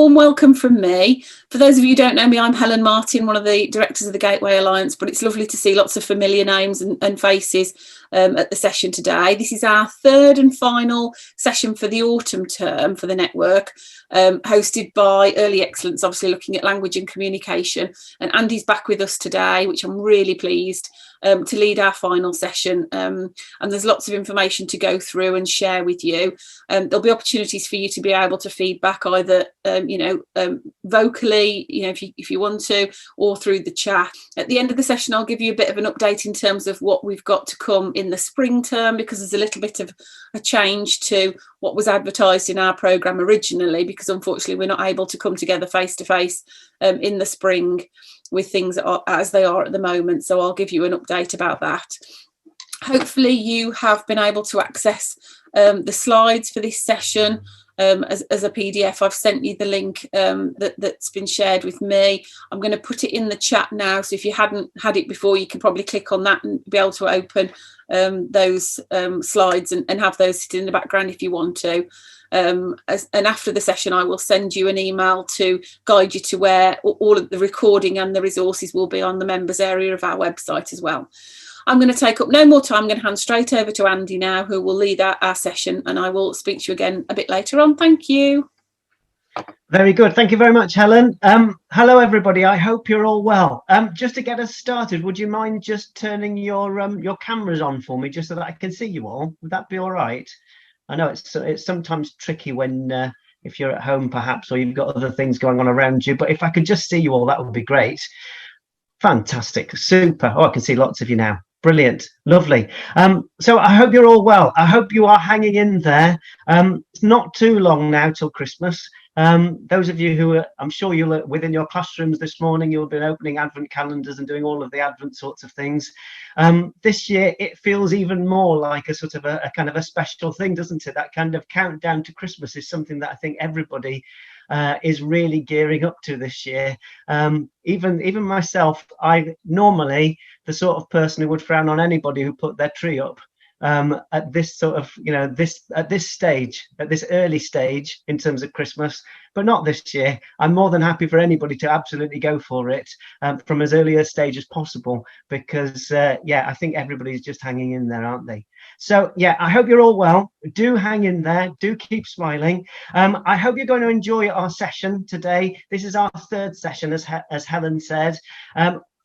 warm welcome from me. For those of you who don't know me, I'm Helen Martin, one of the directors of the Gateway Alliance, but it's lovely to see lots of familiar names and faces at the session today. This is our third and final session for the autumn term for the network, hosted by Early Excellence, obviously looking at language and communication. And Andy's back with us today, which I'm really pleased to lead our final session. And there's lots of information to go through and share with you. There'll be opportunities for you to be able to feedback either, vocally, if you want to, or through the chat. At the end of the session, I'll give you a bit of an update in terms of what we've got to come in the spring term, because there's a little bit of a change to what was advertised in our programme originally, because unfortunately we're not able to come together face to face in the spring with things as they are at the moment. So I'll give you an update about that. Hopefully you have been able to access the slides for this session as a PDF. I've sent you the link that's been shared with me. I'm going to put it in the chat now, so if you hadn't had it before, you can probably click on that and be able to open those slides and have those sitting in the background if you want to. And after the session, I will send you an email to guide you to where all of the recording and the resources will be on the members area of our website as well. I'm going to take up no more time. I'm going to hand straight over to Andy now, who will lead our session, and I will speak to you again a bit later on. Thank you. Very good. Thank you very much, Helen. Hello, everybody. I hope you're all well. Just to get us started, would you mind just turning your cameras on for me, just so that I can see you all? Would that be all right? I know it's sometimes tricky when if you're at home, perhaps, or you've got other things going on around you. But if I could just see you all, that would be great. Fantastic. Super. Oh, I can see lots of you now. Brilliant. Lovely. So I hope you're all well. I hope you are hanging in there. It's not too long now till Christmas. Those of you who I'm sure you'll within your classrooms this morning, you'll be opening Advent calendars and doing all of the Advent sorts of things. This year, it feels even more like a sort of a kind of a special thing, doesn't it? That kind of countdown to Christmas is something that I think everybody is really gearing up to this year. Even myself, I normally the sort of person who would frown on anybody who put their tree up at this sort of, at this early stage in terms of Christmas, but not this year. I'm more than happy for anybody to absolutely go for it from as early a stage as possible, because I think everybody's just hanging in there, aren't they? So yeah, I hope you're all well. Do hang in there, do keep smiling. I hope you're going to enjoy our session today. This is our third session, as Helen said.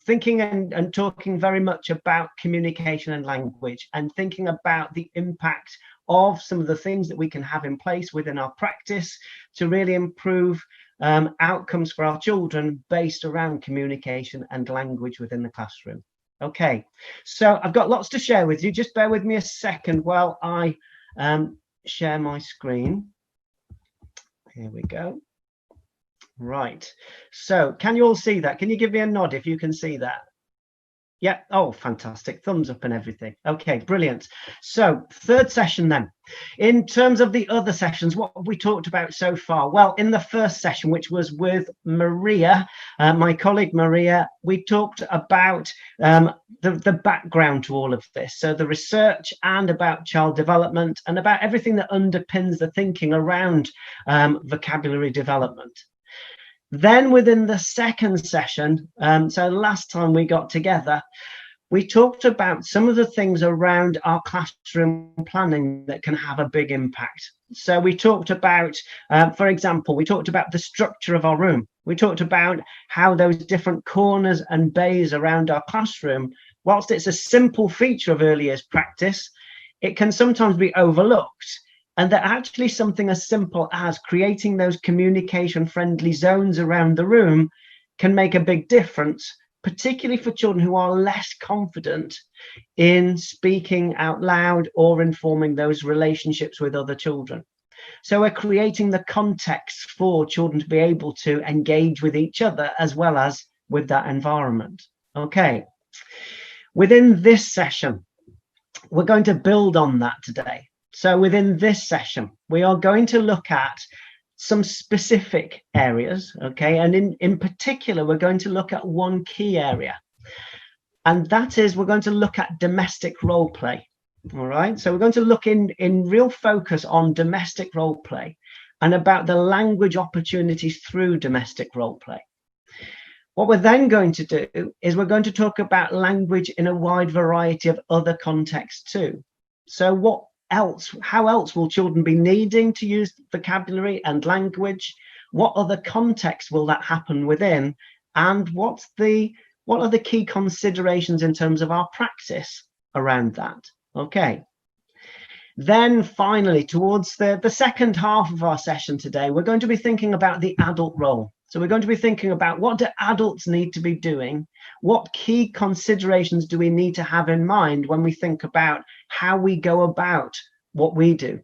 Thinking and talking very much about communication and language, and thinking about the impact of some of the things that we can have in place within our practice to really improve outcomes for our children based around communication and language within the classroom. Okay, so I've got lots to share with you. Just bear with me a second while I share my screen. Here we go. Right, so can you all see that? Can you give me a nod if you can see that? Yeah, oh, fantastic. Thumbs up and everything. Okay, brilliant. So third session then. In terms of the other sessions, what have we talked about so far? Well, in the first session, which was with Maria, my colleague Maria, we talked about the background to all of this. So the research and about child development and about everything that underpins the thinking around vocabulary development. Then within the second session, so last time we got together, we talked about some of the things around our classroom planning that can have a big impact. So we talked about, for example, we talked about the structure of our room. We talked about how those different corners and bays around our classroom, whilst it's a simple feature of early years practice, it can sometimes be overlooked. And that actually something as simple as creating those communication friendly zones around the room can make a big difference, particularly for children who are less confident in speaking out loud or in forming those relationships with other children. So we're creating the context for children to be able to engage with each other as well as with that environment. Okay, within this session, we're going to build on that today. So within this session, we are going to look at some specific areas, okay? And in particular, we're going to look at one key area. And that is, we're going to look at domestic role play, all right? So we're going to look in real focus on domestic role play and about the language opportunities through domestic role play. What we're then going to do is we're going to talk about language in a wide variety of other contexts too. So what else, how else will children be needing to use vocabulary and language? What other contexts will that happen within? And what are the key considerations in terms of our practice around that? Okay. Then finally, towards the second half of our session today, we're going to be thinking about the adult role. So we're going to be thinking about, what do adults need to be doing? What key considerations do we need to have in mind when we think about how we go about what we do?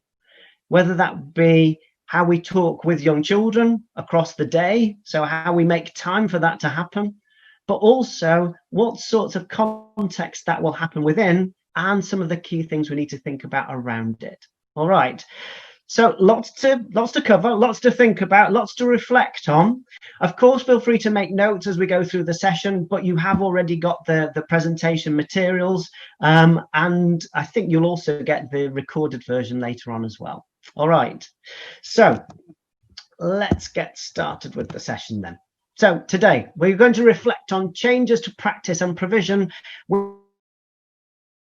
Whether that be how we talk with young children across the day, so how we make time for that to happen, but also what sorts of context that will happen within, and some of the key things we need to think about around it. All right. So lots to cover, lots to think about, lots to reflect on. Of course, feel free to make notes as we go through the session, but you have already got the presentation materials, and I think you'll also get the recorded version later on as well. All right, so let's get started with the session then. So today we're going to reflect on changes to practice and provision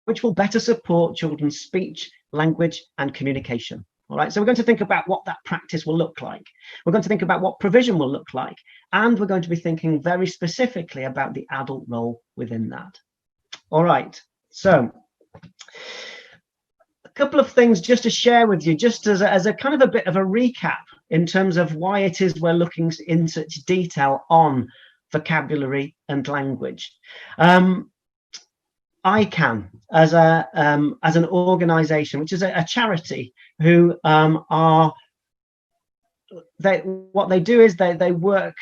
which will better support children's speech, language and communication. All right, so we're going to think about what that practice will look like. We're going to think about what provision will look like, and we're going to be thinking very specifically about the adult role within that. All right, so a couple of things just to share with you, just as a kind of a bit of a recap in terms of why it is we're looking in such detail on vocabulary and language. ICANN, as an organisation, which is a charity, who what they do is they work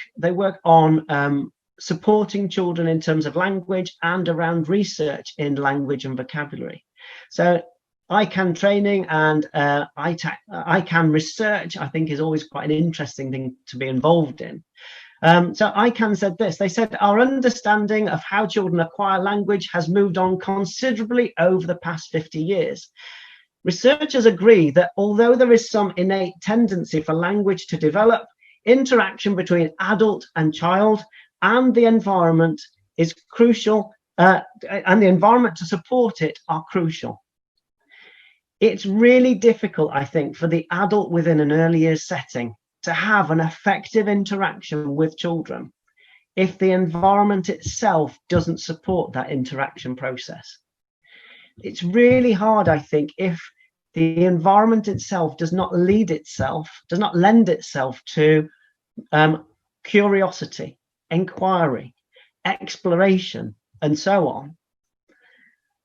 on supporting children in terms of language and around research in language and vocabulary. So ICANN training and ICANN research, I think, is always quite an interesting thing to be involved in. So ICANN said this. They said, our understanding of how children acquire language has moved on considerably over the past 50 years. Researchers agree that although there is some innate tendency for language to develop, interaction between adult and child and the environment is crucial, and the environment to support it are crucial. It's really difficult, I think, for the adult within an early years setting to have an effective interaction with children if the environment itself doesn't support that interaction process. It's really hard, I think, if the environment itself does not lend itself to curiosity, inquiry, exploration, and so on.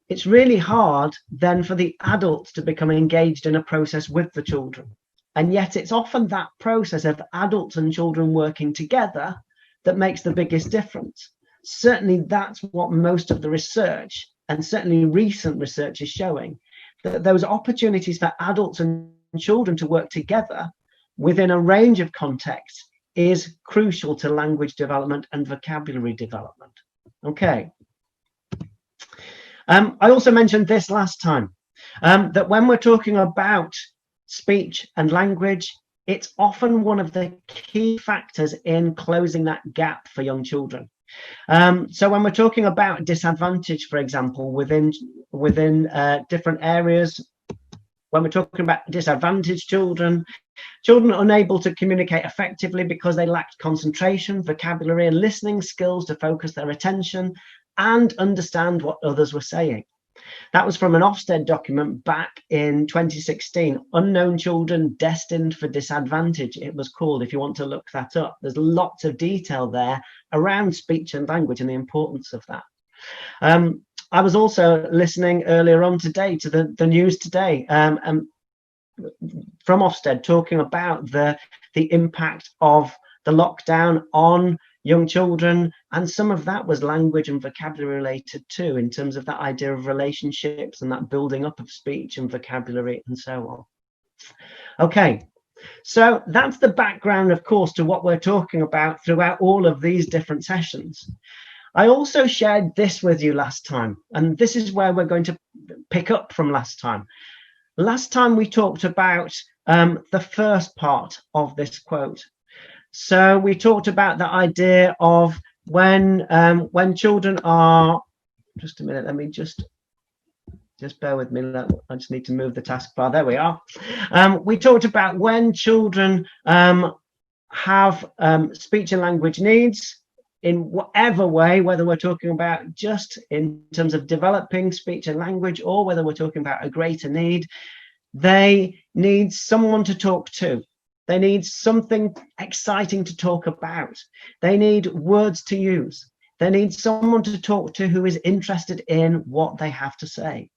It's really hard then for the adults to become engaged in a process with the children. And yet it's often that process of adults and children working together that makes the biggest difference. Certainly that's what most of the research, and certainly recent research, is showing, that those opportunities for adults and children to work together within a range of contexts is crucial to language development and vocabulary development. Okay. I also mentioned this last time, that when we're talking about speech and language, it's often one of the key factors in closing that gap for young children. So when we're talking about disadvantage, for example, within different areas, when we're talking about disadvantaged children unable to communicate effectively because they lacked concentration, vocabulary and listening skills to focus their attention and understand what others were saying. That was from an Ofsted document back in 2016, Unknown Children Destined for Disadvantage, it was called, if you want to look that up. There's lots of detail there around speech and language and the importance of that. I was also listening earlier on today to the news today from Ofsted, talking about the impact of the lockdown on young children, and some of that was language and vocabulary related too, in terms of that idea of relationships and that building up of speech and vocabulary and so on. Okay, so that's the background, of course, to what we're talking about throughout all of these different sessions. I also shared this with you last time, and this is where we're going to pick up from last time. Last time we talked about the first part of this quote. So we talked about the idea of when children are, just a minute, let me just bear with me. I just need to move the taskbar. There we are. We talked about when children have speech and language needs in whatever way, whether we're talking about just in terms of developing speech and language, or whether we're talking about a greater need, they need someone to talk to. They need something exciting to talk about. They need words to use. They need someone to talk to who is interested in what they have to say.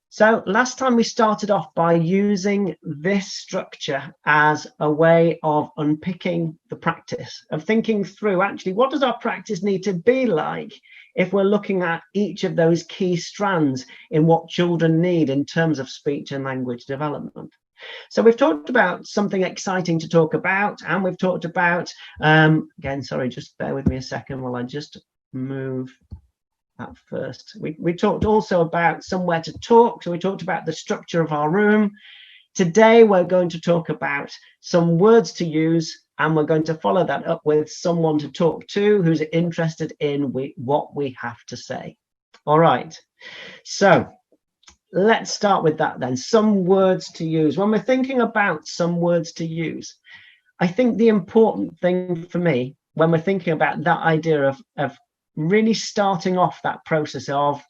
So last time we started off by using this structure as a way of unpicking the practice, of thinking through actually what does our practice need to be like if we're looking at each of those key strands in what children need in terms of speech and language development. So we've talked about something exciting to talk about, and we've talked about, again, sorry, just bear with me a second while I just move that first. We talked also about somewhere to talk. So we talked about the structure of our room. Today, we're going to talk about some words to use, and we're going to follow that up with someone to talk to who's interested in what we have to say. All right. So let's start with that then. Some words to use. When we're thinking about some words to use, I think the important thing for me when we're thinking about that idea of really starting off that process of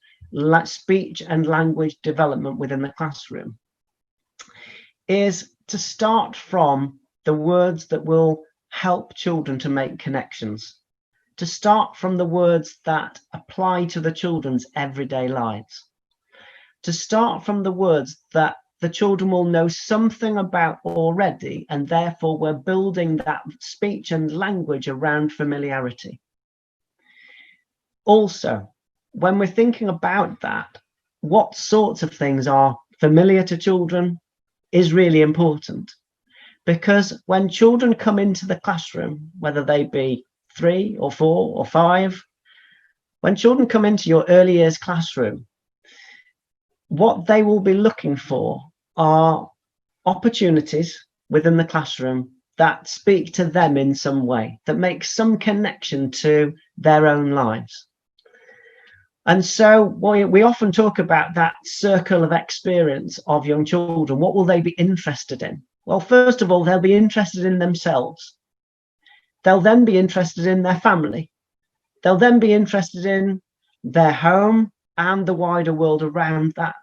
speech and language development within the classroom is to start from the words that will help children to make connections, to start from the words that apply to the children's everyday lives, to start from the words that the children will know something about already, and therefore we're building that speech and language around familiarity. Also, when we're thinking about that, what sorts of things are familiar to children is really important, because when children come into the classroom, whether they be 3 or 4 or 5, when children come into your early years classroom, what they will be looking for are opportunities within the classroom that speak to them in some way, that make some connection to their own lives. And so we often talk about that circle of experience of young children. What will they be interested in? Well, first of all, they'll be interested in themselves. They'll then be interested in their family. They'll then be interested in their home and the wider world around that.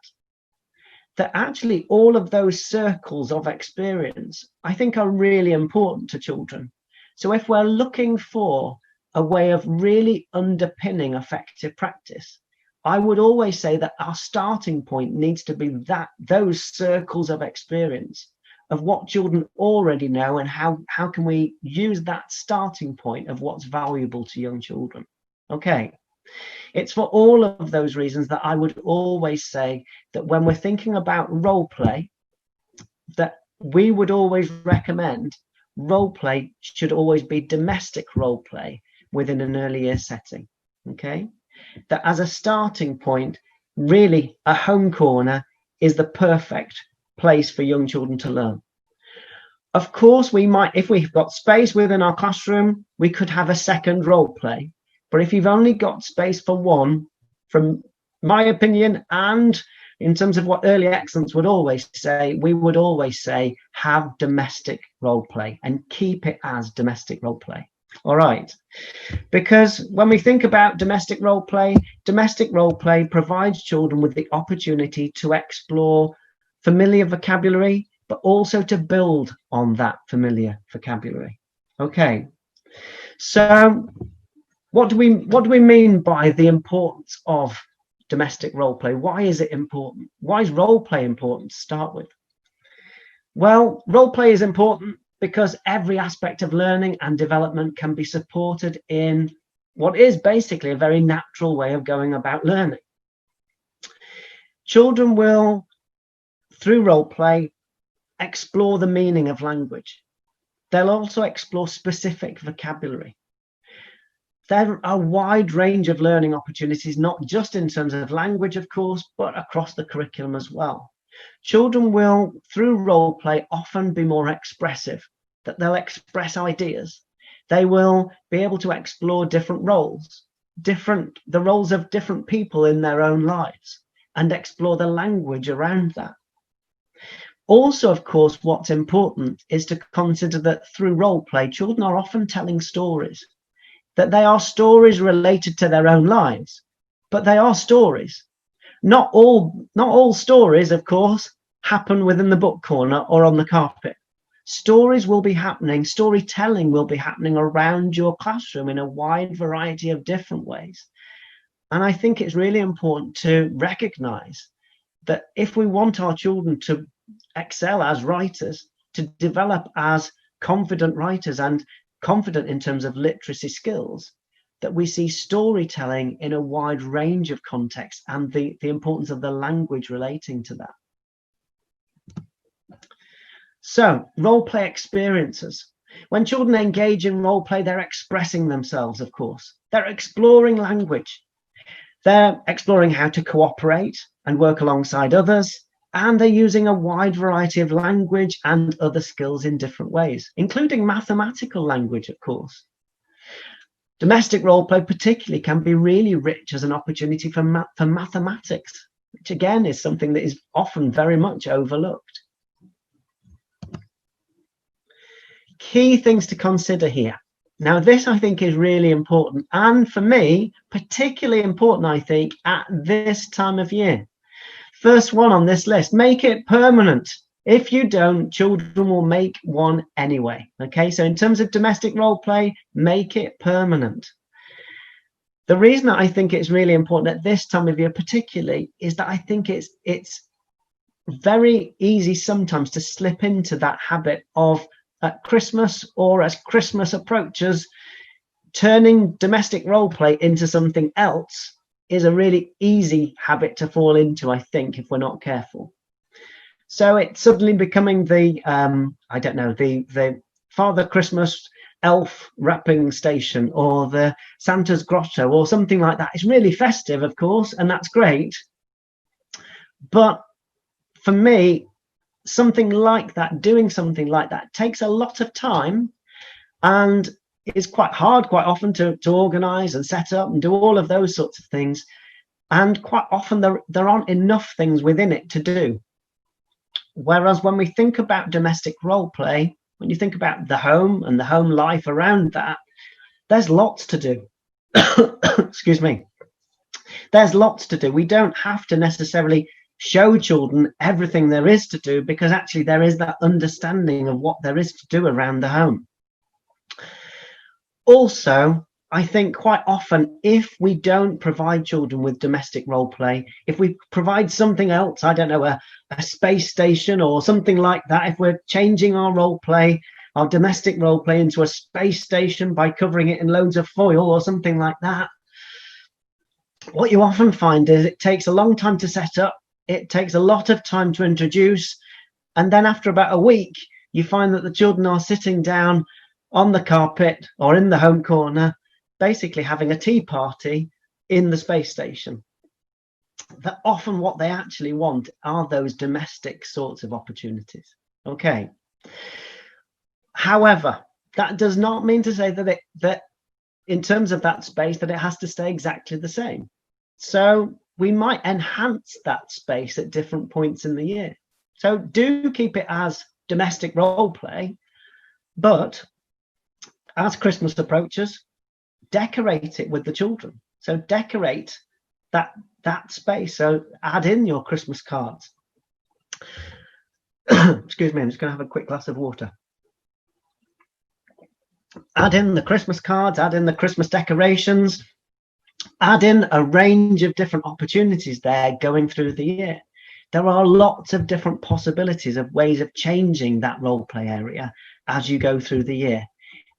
That actually all of those circles of experience, I think, are really important to children. So if we're looking for a way of really underpinning effective practice, I would always say that our starting point needs to be those circles of experience of what children already know, and how can we use that starting point of what's valuable to young children. Okay. It's for all of those reasons that I would always say that when we're thinking about role play, that we would always recommend role play should always be domestic role play within an early year setting. Okay, that as a starting point, really a home corner is the perfect place for young children to learn. Of course, we might, if we've got space within our classroom, we could have a second role play. But if you've only got space for one, from my opinion, and in terms of what Early Excellence would always say, we would always say have domestic role play and keep it as domestic role play. All right, because when we think about domestic role play provides children with the opportunity to explore familiar vocabulary, but also to build on that familiar vocabulary. Okay, so what do we mean by the importance of domestic role play? Why is it important? Why is role play important to start with? Well, role play is important because every aspect of learning and development can be supported in what is basically a very natural way of going about learning. Children will, through role play, explore the meaning of language. They'll also explore specific vocabulary. There are a wide range of learning opportunities, not just in terms of language, of course, but across the curriculum as well. Children will, through role play, often be more expressive, that they'll express ideas. They will be able to explore different roles, the roles of different people in their own lives, and explore the language around that. Also, of course, what's important is to consider that through role play, children are often telling stories, that they are stories related to their own lives, but they are stories. Not all stories, of course, happen within the book corner or on the carpet. Stories will be happening, storytelling will be happening around your classroom in a wide variety of different ways. And I think it's really important to recognize that if we want our children to excel as writers, to develop as confident writers and confident in terms of literacy skills, that we see storytelling in a wide range of contexts and the importance of the language relating to that. So, role play experiences. When children engage in role play, they're expressing themselves, of course. They're exploring language. They're exploring how to cooperate and work alongside others. And they're using a wide variety of language and other skills in different ways, including mathematical language, of course. Domestic role play particularly can be really rich as an opportunity for mathematics, which again is something that is often very much overlooked. Key things to consider here. Now, this I think is really important, and for me, particularly important, I think, at this time of year. First one on this list, make it permanent. If you don't, children will make one anyway. Okay, so in terms of domestic role play, make it permanent. The reason that I think it's really important at this time of year particularly is that I think it's very easy sometimes to slip into that habit of at Christmas, or as Christmas approaches, turning domestic role play into something else is a really easy habit to fall into, I think, if we're not careful. So it's suddenly becoming the, I don't know, the Father Christmas elf wrapping station or the Santa's grotto or something like that. It's really festive, of course, and that's great. But for me, something like that, doing something like that takes a lot of time and is quite hard quite often to organize and set up and do all of those sorts of things. And quite often there aren't enough things within it to do. Whereas when we think about domestic role play, when you think about the home and the home life around that, there's lots to do. Excuse me. There's lots to do. We don't have to necessarily show children everything there is to do, because actually there is that understanding of what there is to do around the home. Also, I think quite often, if we don't provide children with domestic role play, if we provide something else, I don't know, a space station or something like that, if we're changing our role play, our domestic role play into a space station by covering it in loads of foil or something like that, what you often find is it takes a long time to set up, it takes a lot of time to introduce, and then after about a week, you find that the children are sitting down on the carpet or in the home corner, basically having a tea party in the space station. That often what they actually want are those domestic sorts of opportunities. Okay. However, that does not mean to say that in terms of that space that it has to stay exactly the same. So we might enhance that space at different points in the year. So do keep it as domestic role play, but as Christmas approaches, decorate it with the children. So decorate that space. So add in your Christmas cards. Excuse me, I'm just going to have a quick glass of water. Add in the Christmas cards, add in the Christmas decorations, add in a range of different opportunities there going through the year. There are lots of different possibilities of ways of changing that role play area as you go through the year.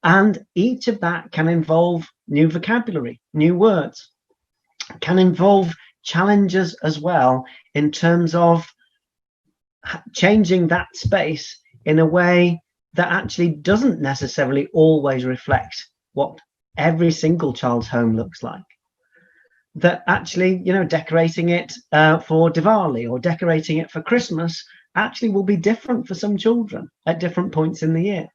And each of that can involve new vocabulary, new words, can involve challenges as well in terms of changing that space in a way that actually doesn't necessarily always reflect what every single child's home looks like. that actually, decorating it for Diwali or decorating it for Christmas actually will be different for some children at different points in the year.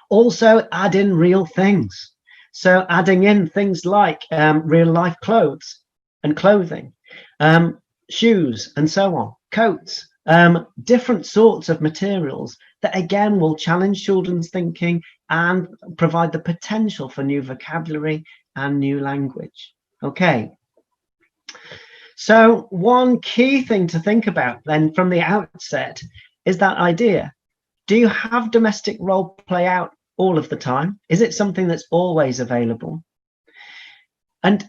Also, add in real things. So adding in things like real life clothes and clothing, shoes and so on, coats, different sorts of materials that again will challenge children's thinking and provide the potential for new vocabulary and new language. Okay. So one key thing to think about then from the outset is that idea. Do you have domestic role play out all of the time? Is it something that's always available? And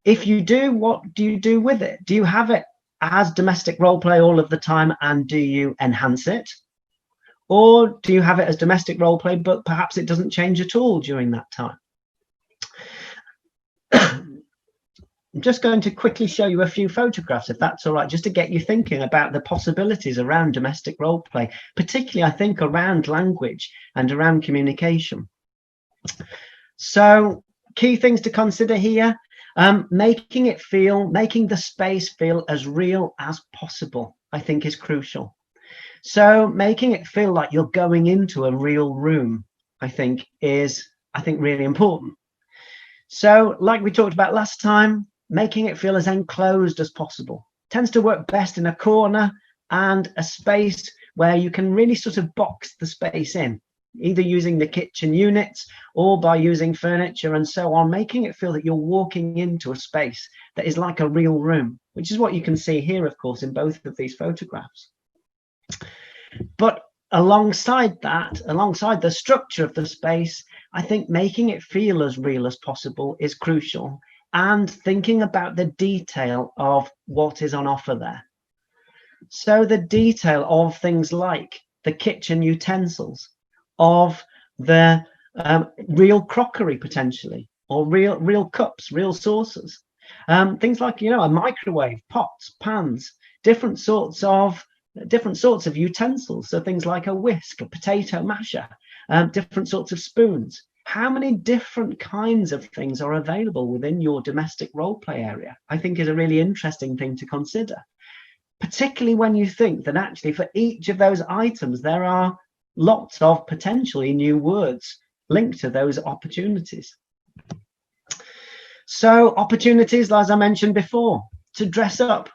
if you do, what do you do with it? Do you have it as domestic role play all of the time and do you enhance it? Or do you have it as domestic role play, but perhaps it doesn't change at all during that time? I'm just going to quickly show you a few photographs, if that's all right, just to get you thinking about the possibilities around domestic role play, particularly, I think, around language and around communication. So key things to consider here, making the space feel as real as possible, I think is crucial. So making it feel like you're going into a real room, I think is really important. So like we talked about last time, making it feel as enclosed as possible tends to work best in a corner and a space where you can really sort of box the space in, either using the kitchen units or by using furniture and so on, making it feel that you're walking into a space that is like a real room, which is what you can see here, of course, in both of these photographs. But alongside that, alongside the structure of the space, I think making it feel as real as possible is crucial, and thinking about the detail of what is on offer there. So the detail of things like the kitchen utensils, of the real crockery potentially, or real cups, real saucers, things like, a microwave, pots, pans, different sorts of utensils. So things like a whisk, a potato masher, different sorts of spoons. How many different kinds of things are available within your domestic role play area, I think is a really interesting thing to consider, particularly when you think that actually for each of those items, there are lots of potentially new words linked to those opportunities. So opportunities, as I mentioned before, to dress up,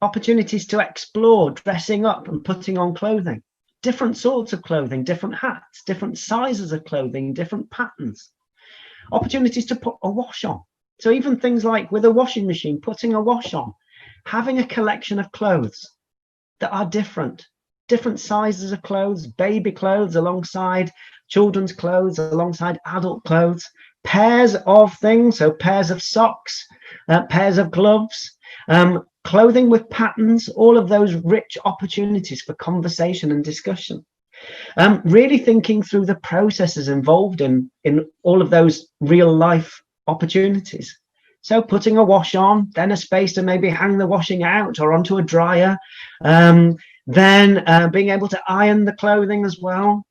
opportunities to explore, dressing up and putting on clothing. Different sorts of clothing, different hats, different sizes of clothing, different patterns. Opportunities to put a wash on. So even things like with a washing machine, putting a wash on, having a collection of clothes that are different sizes of clothes, baby clothes alongside children's clothes, alongside adult clothes, pairs of things, so pairs of socks, pairs of gloves, clothing with patterns, all of those rich opportunities for conversation and discussion. Really thinking through the processes involved in all of those real life opportunities. So putting a wash on, then a space to maybe hang the washing out or onto a dryer, then being able to iron the clothing as well.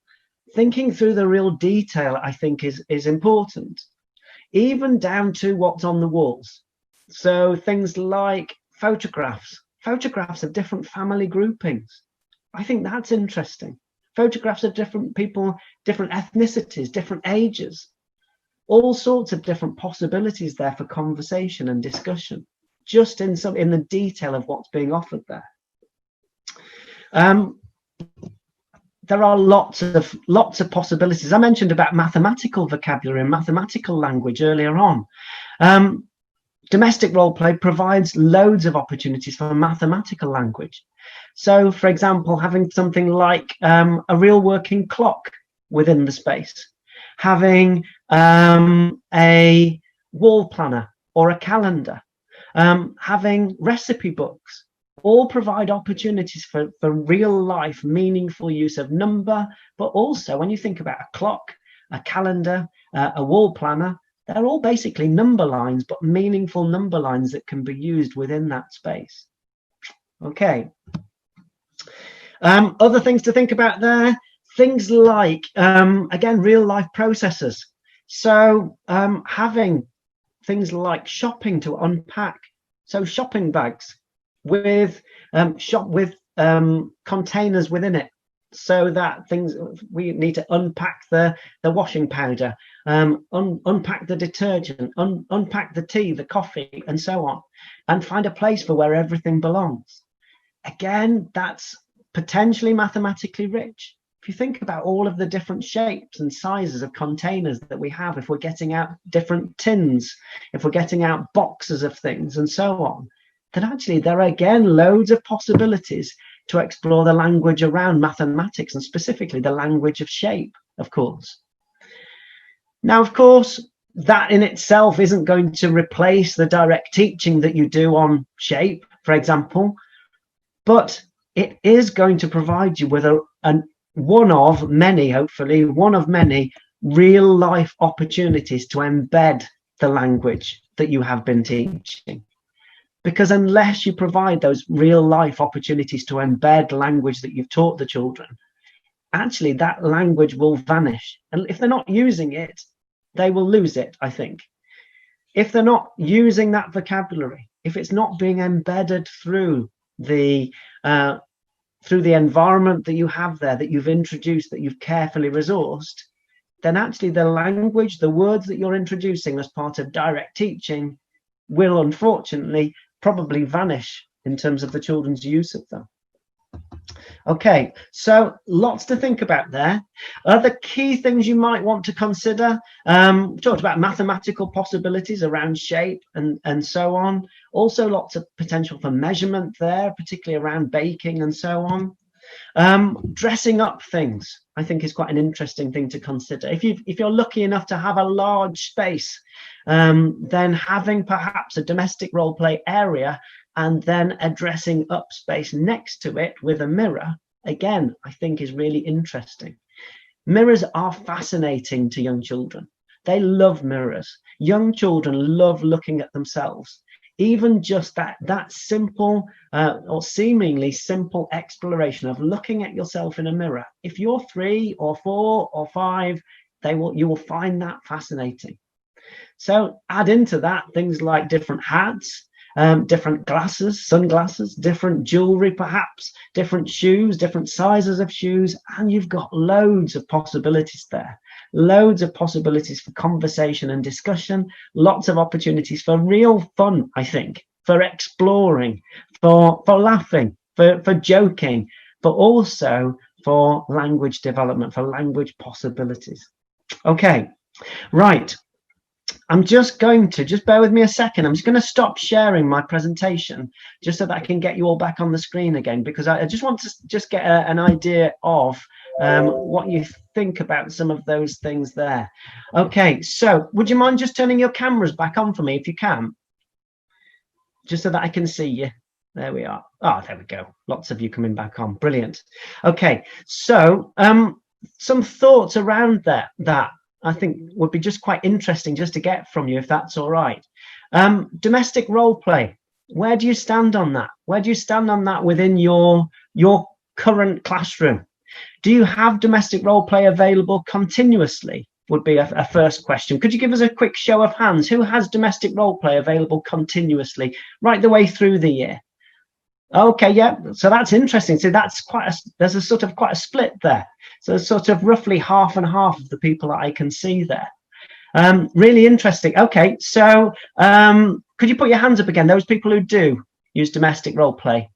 Thinking through the real detail, I think, is important, even down to what's on the walls. So things like photographs of different family groupings. I think that's interesting. Photographs of different people, different ethnicities, different ages, all sorts of different possibilities there for conversation and discussion, just in the detail of what's being offered there. There are lots of possibilities. I mentioned about mathematical vocabulary and mathematical language earlier on. Domestic role play provides loads of opportunities for mathematical language. So, for example, having something like a real working clock within the space, having a wall planner or a calendar, having recipe books, all provide opportunities for real life, meaningful use of number, but also when you think about a clock, a calendar, a wall planner, they're all basically number lines, but meaningful number lines that can be used within that space. Okay. Other things to think about there, things like, again, real life processes. So having things like shopping to unpack. So shopping bags with containers within it, so that things, we need to unpack the washing powder, unpack the detergent, unpack the tea, the coffee, and so on, and find a place for where everything belongs. Again, that's potentially mathematically rich. If you think about all of the different shapes and sizes of containers that we have, if we're getting out different tins, if we're getting out boxes of things and so on, then actually there are again loads of possibilities to explore the language around mathematics, and specifically the language of shape, of course. Now, of course, that in itself isn't going to replace the direct teaching that you do on shape, for example, but it is going to provide you with one of many, hopefully, one of many real life opportunities to embed the language that you have been teaching. Because unless you provide those real life opportunities to embed language that you've taught the children, actually that language will vanish. And if they're not using it, they will lose it, I think. If they're not using that vocabulary, if it's not being embedded through the environment that you have there, that you've introduced, that you've carefully resourced, then actually the language, the words that you're introducing as part of direct teaching will unfortunately probably vanish in terms of the children's use of them. Okay, so lots to think about there. Other key things you might want to consider, we talked about mathematical possibilities around shape and so on. Also lots of potential for measurement there, particularly around baking and so on. Dressing up things, I think, is quite an interesting thing to consider. If you're lucky enough to have a large space, then having perhaps a domestic role play area and then a dressing up space next to it with a mirror, again, I think is really interesting. Mirrors are fascinating to young children. They love mirrors. Young children love looking at themselves. Even just that simple or seemingly simple exploration of looking at yourself in a mirror. If you're 3 or 4 or 5, you will find that fascinating. So add into that things like different hats, different glasses, sunglasses, different jewelry, perhaps different shoes, different sizes of shoes, and you've got loads of possibilities there. Loads of possibilities for conversation and discussion, lots of opportunities for real fun, I think, for exploring, for laughing, for joking, but also for language development, for language possibilities. Okay, right. I'm just going to, just bear with me a second. I'm just going to stop sharing my presentation just so that I can get you all back on the screen again, because I just want to just get an idea of what you think about some of those things there. Okay, so would you mind just turning your cameras back on for me if you can? Just so that I can see you. There we are. Oh, there we go. Lots of you coming back on. Brilliant. Okay, so some thoughts around that I think would be just quite interesting just to get from you, if that's all right. Domestic role play. Where do you stand on that? Where do you stand on that within your current classroom? Do you have domestic role play available continuously? Would be a first question. Could you give us a quick show of hands? Who has domestic role play available continuously right the way through the year? Okay, yeah, so that's interesting. So that's there's a sort of quite a split there. So sort of roughly half and half of the people that I can see there. Really interesting. Okay, so could you put your hands up again, those people who do use domestic role play?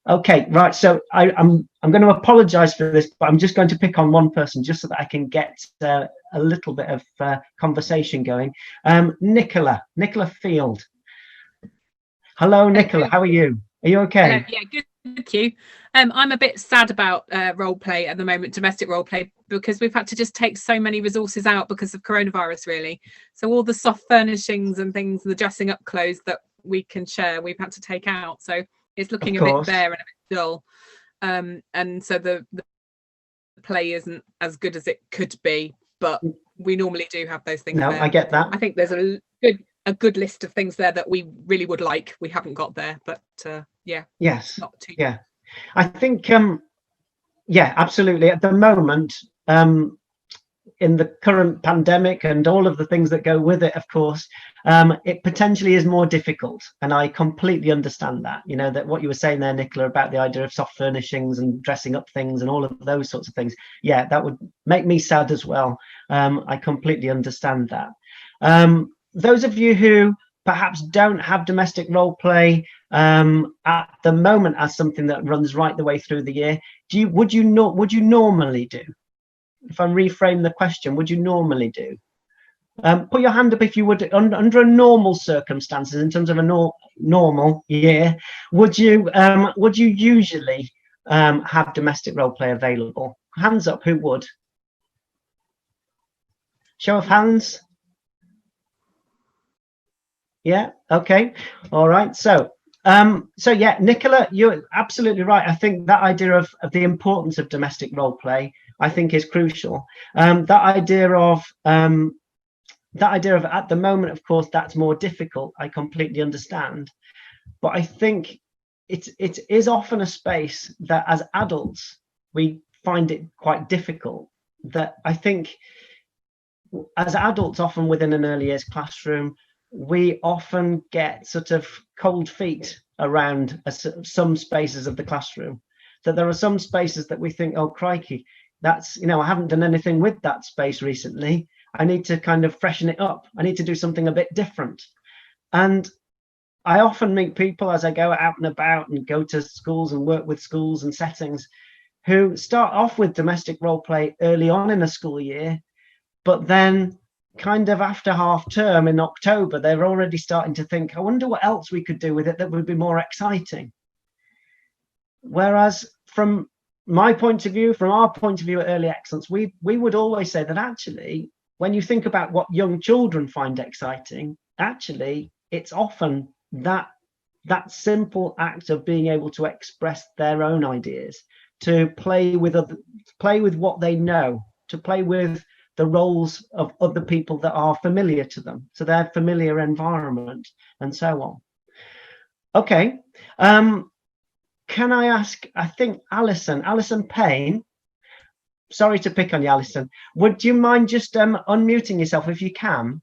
Okay, right, so I'm going to apologize for this, but I'm just going to pick on one person just so that I can get a little bit of conversation going. Nicola Field. Hello, Nicola, how are you? Are you okay? Yeah, good. Thank you. I'm a bit sad about role play at the moment, domestic role play, because we've had to just take so many resources out because of coronavirus, really. So all the soft furnishings and things, the dressing up clothes that we can share, we've had to take out. So it's looking a bit bare and a bit dull. And so the play isn't as good as it could be, but we normally do have those things. No, there. I get that. I think there's a good list of things there that we really would like. We haven't got there, but yeah. Yes. Not too. Yeah. I think yeah, absolutely. At the moment, in the current pandemic and all of the things that go with it, of course, it potentially is more difficult. And I completely understand that, you know, that what you were saying there, Nicola, about the idea of soft furnishings and dressing up things and all of those sorts of things. Yeah, that would make me sad as well. I completely understand that. Those of you who perhaps don't have domestic role play at the moment as something that runs right the way through the year, would you normally do? If I reframe the question, would you normally do? Put your hand up if you would, under a normal circumstances, in terms of a normal year, would you usually have domestic role play available? Hands up, who would? Show of hands. Yeah, okay, all right. So yeah, Nicola, you're absolutely right. I think that idea of the importance of domestic role play, I think, is crucial. That idea of at the moment, of course, that's more difficult. I completely understand, but I think it is often a space that as adults we find it quite difficult. That I think as adults, often within an early years classroom, we often get sort of cold feet around some spaces of the classroom. That there are some spaces that we think, oh crikey, that's, you know, I haven't done anything with that space recently. I need to kind of freshen it up. I need to do something a bit different. And I often meet people as I go out and about and go to schools and work with schools and settings who start off with domestic role play early on in a school year, but then kind of after half term in October, they're already starting to think, I wonder what else we could do with it that would be more exciting. Whereas from my point of view, from our point of view at Early Excellence, we would always say that actually, when you think about what young children find exciting, actually, it's often that simple act of being able to express their own ideas, to play with what they know, to play with the roles of other people that are familiar to them, so their familiar environment and so on. Okay, can I ask, I think Alison Payne, sorry to pick on you, Alison, would you mind just unmuting yourself if you can?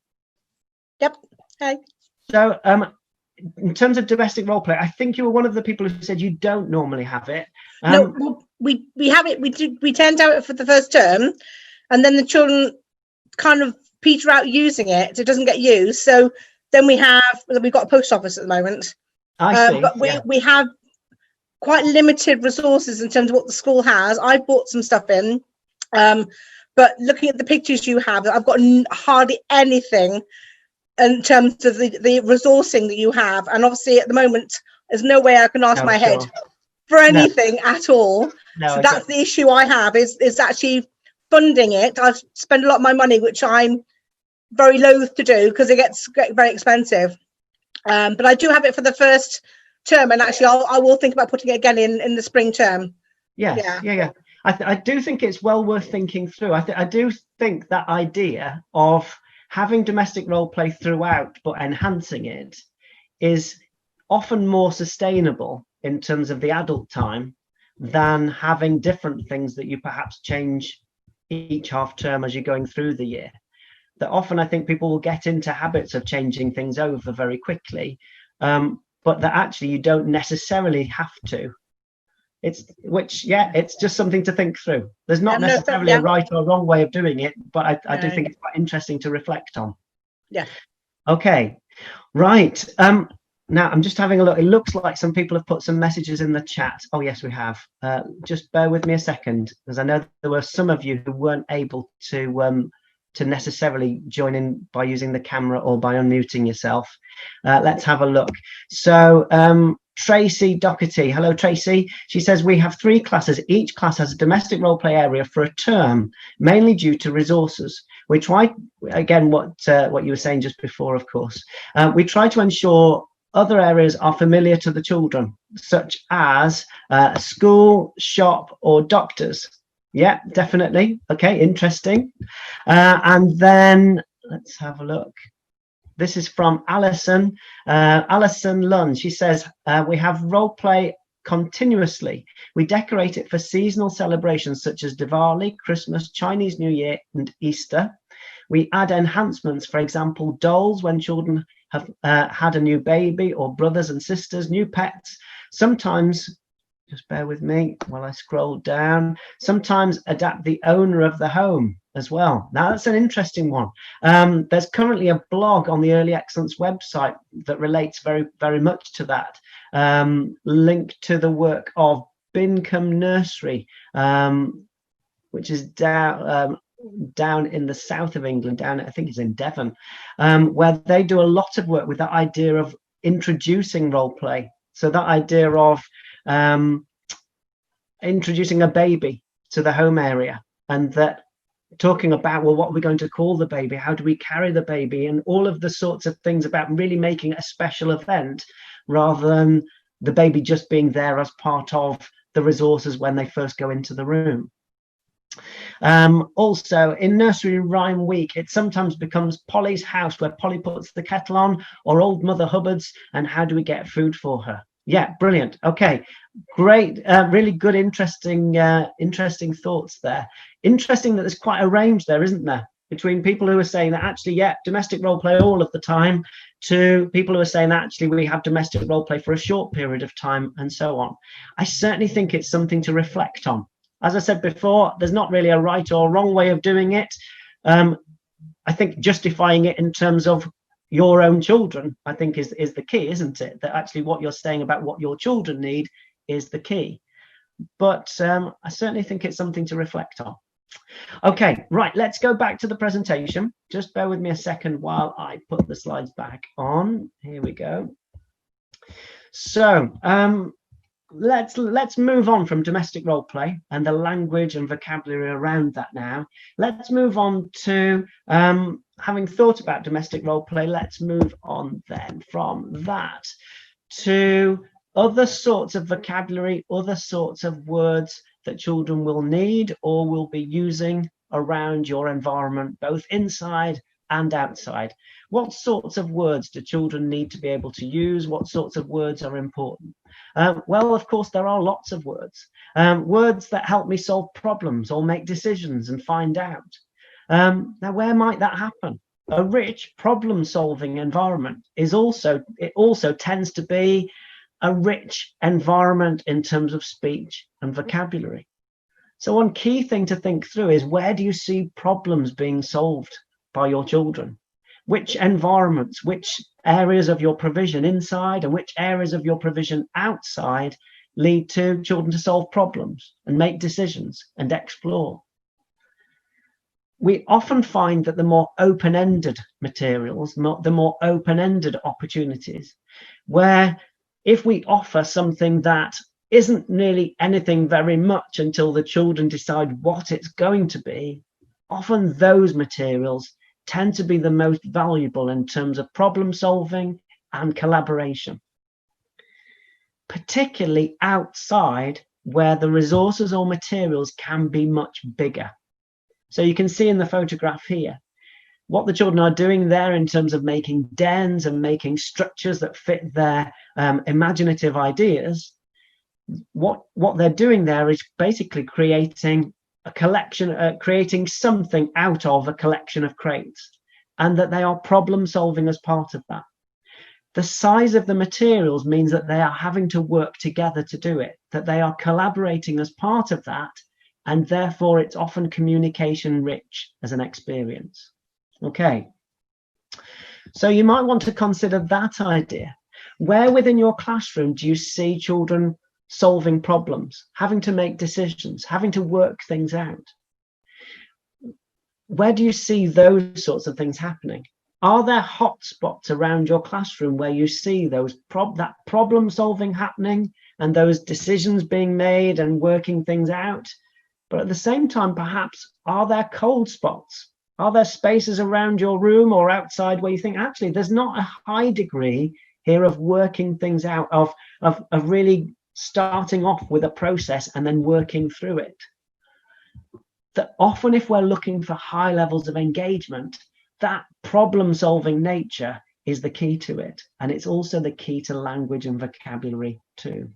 Yep. Hi. So in terms of domestic role play, I think you were one of the people who said you don't normally have it. No, well, we have it. We tend to have it for the first term, and then the children kind of peter out using it. It doesn't get used. So then we've got a post office at the moment. I see. But we have quite limited resources in terms of what the school has. I've bought some stuff in, but looking at the pictures you have, I've got hardly anything in terms of the resourcing that you have. And obviously at the moment, there's no way I can ask my head for anything at all. So that's the issue I have, is actually funding it. I've spent a lot of my money, which I'm very loath to do because it gets very expensive. But I do have it for the first term, and actually I will think about putting it again in the spring term. Yeah. I do think it's well worth thinking through. I do think that idea of having domestic role play throughout but enhancing it is often more sustainable in terms of the adult time than having different things that you perhaps change each half term as you're going through the year. That often I think people will get into habits of changing things over very quickly, but that actually you don't necessarily have to. It's just something to think through. There's not necessarily a right or wrong way of doing it, but I do think it's quite interesting to reflect on. Yeah. Okay, right. Now I'm just having a look. It looks like some people have put some messages in the chat. Oh yes, we have. Just bear with me a second, because I know there were some of you who weren't able to necessarily join in by using the camera or by unmuting yourself. Let's have a look. So Tracy Doherty, hello Tracy. She says we have 3 classes. Each class has a domestic role play area for a term, mainly due to resources. We try, again, what you were saying just before, of course, we try to ensure other areas are familiar to the children, such as school, shop, or doctors. Yeah, definitely. Okay, interesting. And then let's have a look. This is from Alison Lunn. She says, we have role play continuously. We decorate it for seasonal celebrations such as Diwali, Christmas, Chinese New Year, and Easter. We add enhancements, for example, dolls when children have had a new baby, or brothers and sisters, new pets. Sometimes, just bear with me while I scroll down, sometimes adapt the owner of the home as well. Now, that's an interesting one. There's currently a blog on the Early Excellence website that relates very, very much to that, linked to the work of Bincombe Nursery, which is down in the south of England, I think it's in Devon, where they do a lot of work with that idea of introducing role play. So that idea of introducing a baby to the home area, and that talking about, well, what are we going to call the baby? How do we carry the baby? And all of the sorts of things about really making it a special event rather than the baby just being there as part of the resources when they first go into the room. Also, in Nursery Rhyme Week, it sometimes becomes Polly's house, where Polly puts the kettle on, or Old Mother Hubbard's, and how do we get food for her? Yeah, brilliant. Okay, great. Really good, interesting thoughts there. Interesting that there's quite a range there, isn't there, between people who are saying that actually, yeah, domestic role play all of the time, to people who are saying that actually we have domestic role play for a short period of time, and so on. I certainly think it's something to reflect on. As I said before, there's not really a right or wrong way of doing it. I think justifying it in terms of your own children, I think is the key, isn't it? That actually what you're saying about what your children need is the key. But I certainly think it's something to reflect on. Okay, right, let's go back to the presentation. Just bear with me a second while I put the slides back on. Here we go. So let's move on from domestic role play and the language and vocabulary around that now. Let's move on to, having thought about domestic role play, let's move on then from that to other sorts of vocabulary, other sorts of words that children will need or will be using around your environment, both inside and outside. What sorts of words do children need to be able to use? What sorts of words are important? Well, of course, there are lots of words. Words that help me solve problems or make decisions and find out. Now, where might that happen? A rich problem-solving environment also tends to be a rich environment in terms of speech and vocabulary. So one key thing to think through is, where do you see problems being solved by your children? Which environments, which areas of your provision inside and which areas of your provision outside lead to children to solve problems and make decisions and explore? We often find that the more open-ended materials, the more open-ended opportunities, where if we offer something that isn't really anything very much until the children decide what it's going to be, often those materials tend to be the most valuable in terms of problem solving and collaboration, particularly outside where the resources or materials can be much bigger. So you can see in the photograph here what the children are doing there in terms of making dens and making structures that fit their imaginative ideas. What they're doing there is basically creating a collection, creating something out of a collection of crates, and that they are problem solving as part of that. The size of the materials means that they are having to work together to do it, that they are collaborating as part of that, and therefore it's often communication rich as an experience. Okay, so you might want to consider that idea. Where within your classroom do you see children solving problems, having to make decisions, having to work things out? Where do you see those sorts of things happening? Are there hotspots around your classroom where you see those that problem solving happening and those decisions being made and working things out? But at the same time, perhaps, are there cold spots? Are there spaces around your room or outside where you think, actually, there's not a high degree here of working things out, of really starting off with a process and then working through it? That often, if we're looking for high levels of engagement, that problem-solving nature is the key to it. And it's also the key to language and vocabulary too.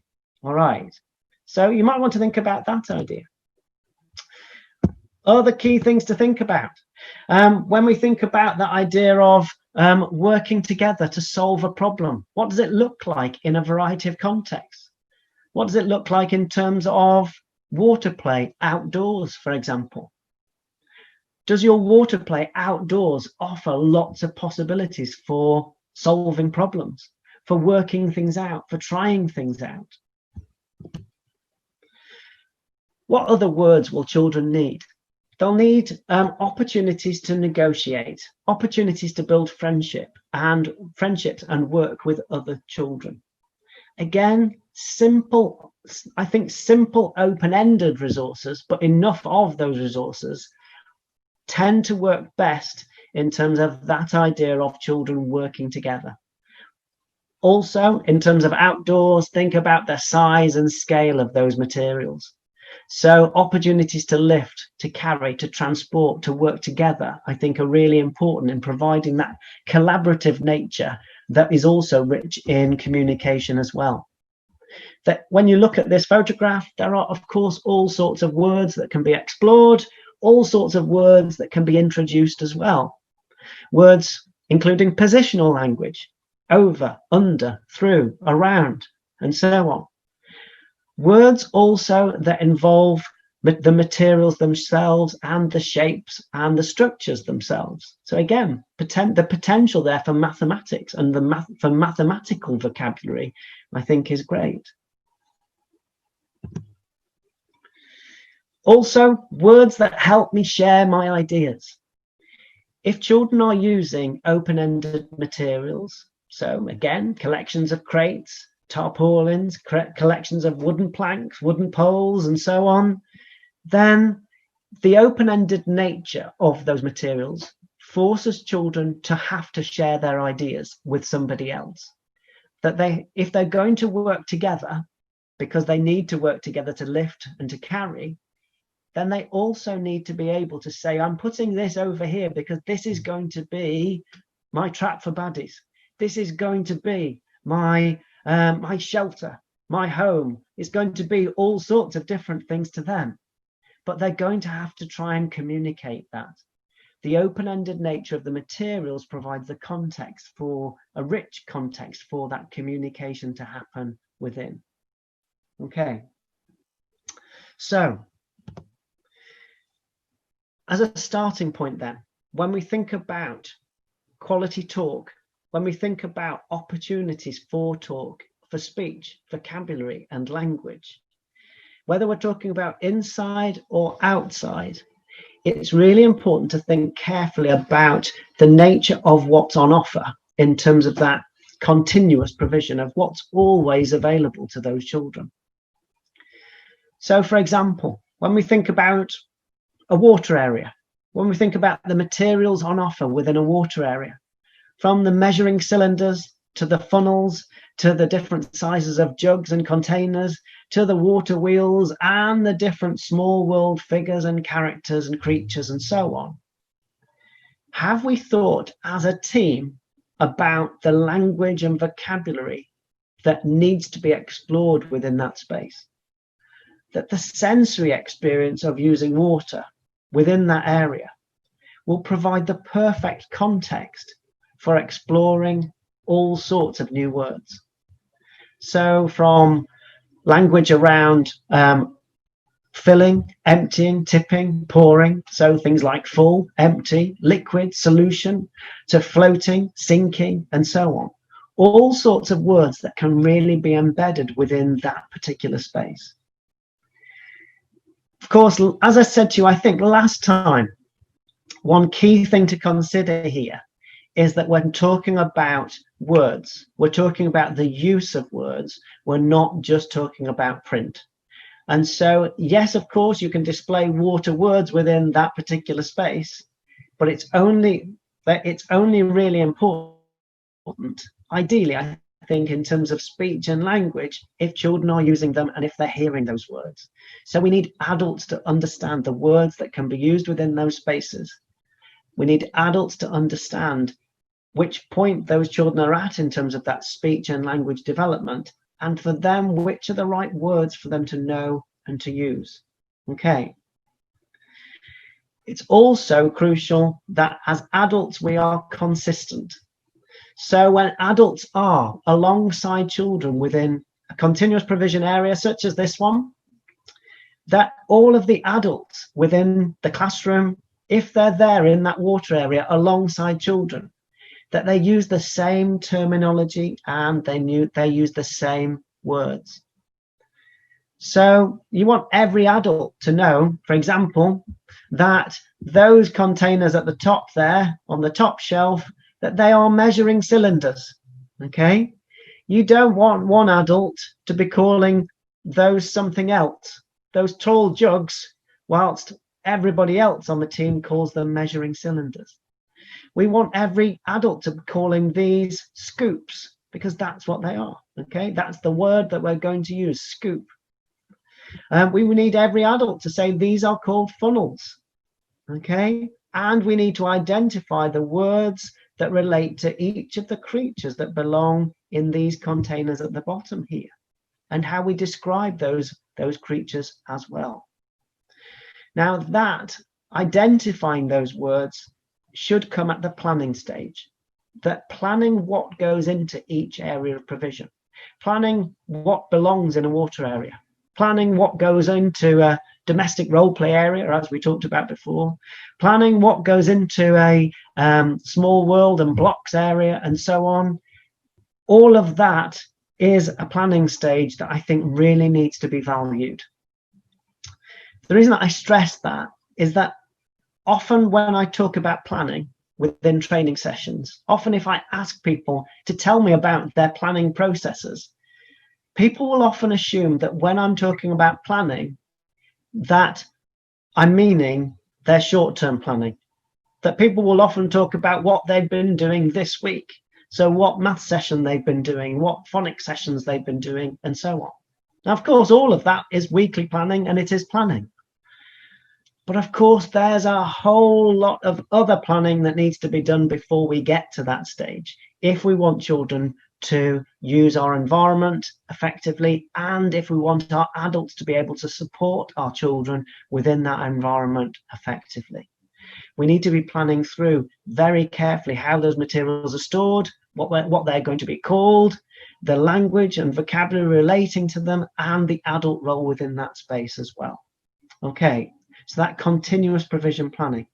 All right. So you might want to think about that idea. Other key things to think about. When we think about the idea of working together to solve a problem, what does it look like in a variety of contexts? What does it look like in terms of water play outdoors, for example? Does your water play outdoors offer lots of possibilities for solving problems, for working things out, for trying things out? What other words will children need? They'll need opportunities to negotiate, opportunities to build friendships and work with other children. Again, simple, I think simple open-ended resources, but enough of those resources tend to work best in terms of that idea of children working together. Also, in terms of outdoors, think about the size and scale of those materials. So opportunities to lift, to carry, to transport, to work together, I think are really important in providing that collaborative nature that is also rich in communication as well. That when you look at this photograph, there are, of course, all sorts of words that can be explored, all sorts of words that can be introduced as well. Words including positional language, over, under, through, around, and so on. Words also that involve the materials themselves and the shapes and the structures themselves. So again, the potential there for mathematics and for mathematical vocabulary, I think, is great. Also, words that help me share my ideas. If children are using open-ended materials, so again, collections of crates, tarpaulins, collections of wooden planks, wooden poles, and so on, then the open-ended nature of those materials forces children to have to share their ideas with somebody else. That if they're going to work together, because they need to work together to lift and to carry, then they also need to be able to say, I'm putting this over here because this is going to be my trap for baddies. This is going to be my shelter, my home. It's going to be all sorts of different things to them. But they're going to have to try and communicate that. The open-ended nature of the materials provides the context for a rich context for that communication to happen within. Okay. So, as a starting point then, when we think about quality talk, when we think about opportunities for talk, for speech, vocabulary and language, whether we're talking about inside or outside, it's really important to think carefully about the nature of what's on offer in terms of that continuous provision of what's always available to those children. So, for example, when we think about a water area, when we think about the materials on offer within a water area, from the measuring cylinders to the funnels, to the different sizes of jugs and containers, to the water wheels and the different small world figures and characters and creatures and so on. Have we thought as a team about the language and vocabulary that needs to be explored within that space? That the sensory experience of using water within that area will provide the perfect context for exploring all sorts of new words. So from language around filling, emptying, tipping, pouring, so things like full, empty, liquid, solution, to floating, sinking, and so on. All sorts of words that can really be embedded within that particular space. Of course, as I said to you, I think last time, one key thing to consider here is that when talking about words, we're talking about the use of words. We're not just talking about print. And so, yes, of course, you can display water words within that particular space, but it's only really important, ideally, I think, in terms of speech and language, if children are using them and if they're hearing those words. So we need adults to understand the words that can be used within those spaces. We need adults to understand which point those children are at in terms of that speech and language development, and for them, which are the right words for them to know and to use. Okay. It's also crucial that as adults, we are consistent. So when adults are alongside children within a continuous provision area, such as this one, that all of the adults within the classroom, if they're there in that water area alongside children, that they use the same terminology and they use the same words. So you want every adult to know, for example, that those containers at the top there on the top shelf, that they are measuring cylinders. Okay, you don't want one adult to be calling those something else, those tall jugs, whilst everybody else on the team calls them measuring cylinders. We want every adult to be calling these scoops, because that's what they are. Okay, that's the word that we're going to use, scoop. We need every adult to say these are called funnels. Okay, and we need to identify the words that relate to each of the creatures that belong in these containers at the bottom here, and how we describe those creatures as well. Now, that identifying those words should come at the planning stage, that planning what goes into each area of provision, planning what belongs in a water area, planning what goes into a domestic role play area, as we talked about before, planning what goes into a small world and blocks area, and so on. All of that is a planning stage that I think really needs to be valued. The reason that I stress that is that often when I talk about planning within training sessions, often if I ask people to tell me about their planning processes, people will often assume that when I'm talking about planning, that I'm meaning their short-term planning, that people will often talk about what they've been doing this week. So what math session they've been doing, what phonics sessions they've been doing, and so on. Now, of course, all of that is weekly planning, and it is planning. But of course, there's a whole lot of other planning that needs to be done before we get to that stage, if we want children to use our environment effectively, and if we want our adults to be able to support our children within that environment effectively. We need to be planning through very carefully how those materials are stored, what they're going to be called, the language and vocabulary relating to them, and the adult role within that space as well. Okay, so that continuous provision planning.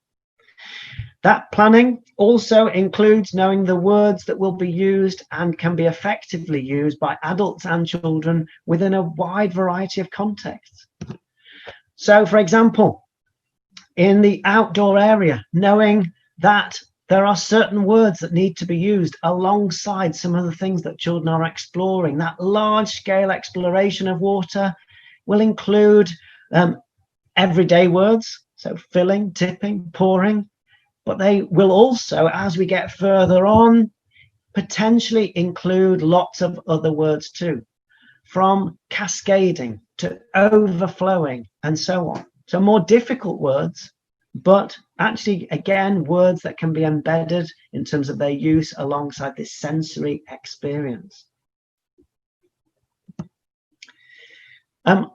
That planning also includes knowing the words that will be used and can be effectively used by adults and children within a wide variety of contexts. So, for example, in the outdoor area, knowing that there are certain words that need to be used alongside some of the things that children are exploring. That large-scale exploration of water will include everyday words, so filling, tipping, pouring, but they will also, as we get further on, potentially include lots of other words too, from cascading to overflowing and so on. So more difficult words, but actually, again, words that can be embedded in terms of their use alongside this sensory experience.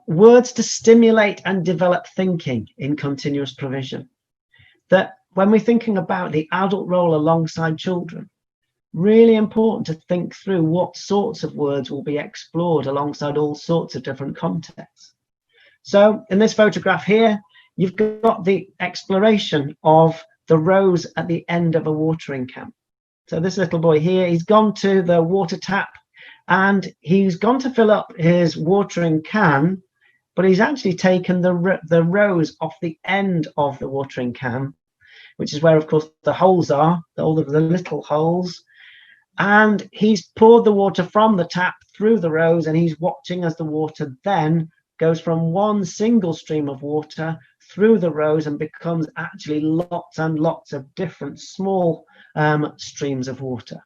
Words to stimulate and develop thinking in continuous provision. That when we're thinking about the adult role alongside children, really important to think through what sorts of words will be explored alongside all sorts of different contexts. So in this photograph here, you've got the exploration of the rows at the end of a watering can. So this little boy here, he's gone to the water tap and he's gone to fill up his watering can, but he's actually taken the rows off the end of the watering can, which is where, of course, the holes are, all of the little holes. And he's poured the water from the tap through the rows, and he's watching as the water then goes from one single stream of water through the rows and becomes actually lots and lots of different small streams of water.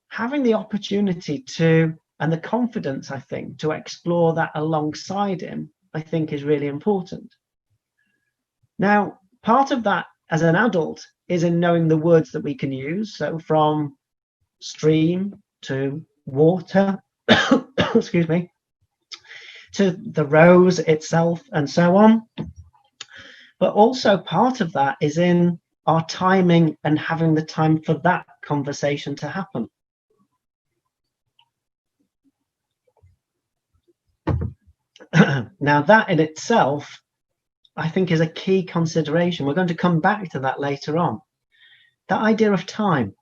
Having the opportunity to, and the confidence, I think, to explore that alongside him, I think is really important. Now, part of that as an adult is in knowing the words that we can use. So from stream to water, excuse me, to the rose itself and so on. But also part of that is in our timing and having the time for that conversation to happen. Now, that in itself, I think, is a key consideration. We're going to come back to that later on. That idea of time.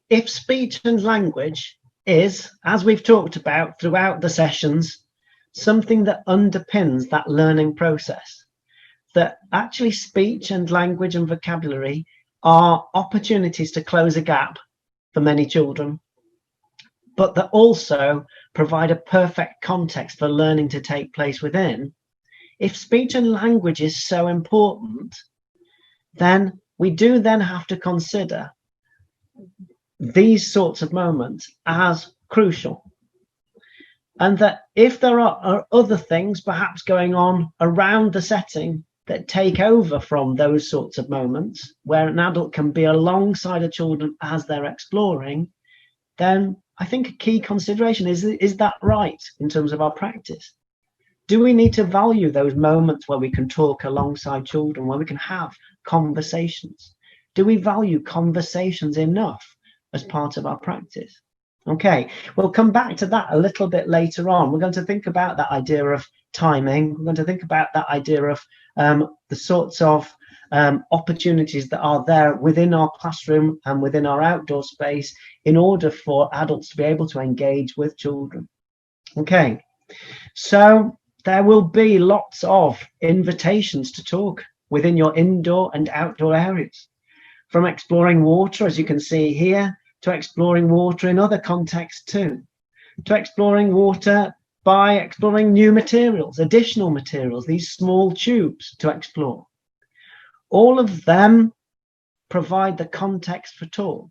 If speech and language is, as we've talked about throughout the sessions, something that underpins that learning process, that actually speech and language and vocabulary are opportunities to close a gap for many children, but that also provide a perfect context for learning to take place within. If speech and language is so important, then we do then have to consider these sorts of moments as crucial. And that if there are other things perhaps going on around the setting that take over from those sorts of moments, where an adult can be alongside the children as they're exploring, then I think a key consideration is that right in terms of our practice? Do we need to value those moments where we can talk alongside children, where we can have conversations? Do we value conversations enough as part of our practice? Okay, we'll come back to that a little bit later on. We're going to think about that idea of timing. We're going to think about that idea of the sorts of opportunities that are there within our classroom and within our outdoor space in order for adults to be able to engage with children. Okay, so there will be lots of invitations to talk within your indoor and outdoor areas, from exploring water, as you can see here, to exploring water in other contexts too, to exploring water by exploring new materials, additional materials, these small tubes to explore. All of them provide the context for talk.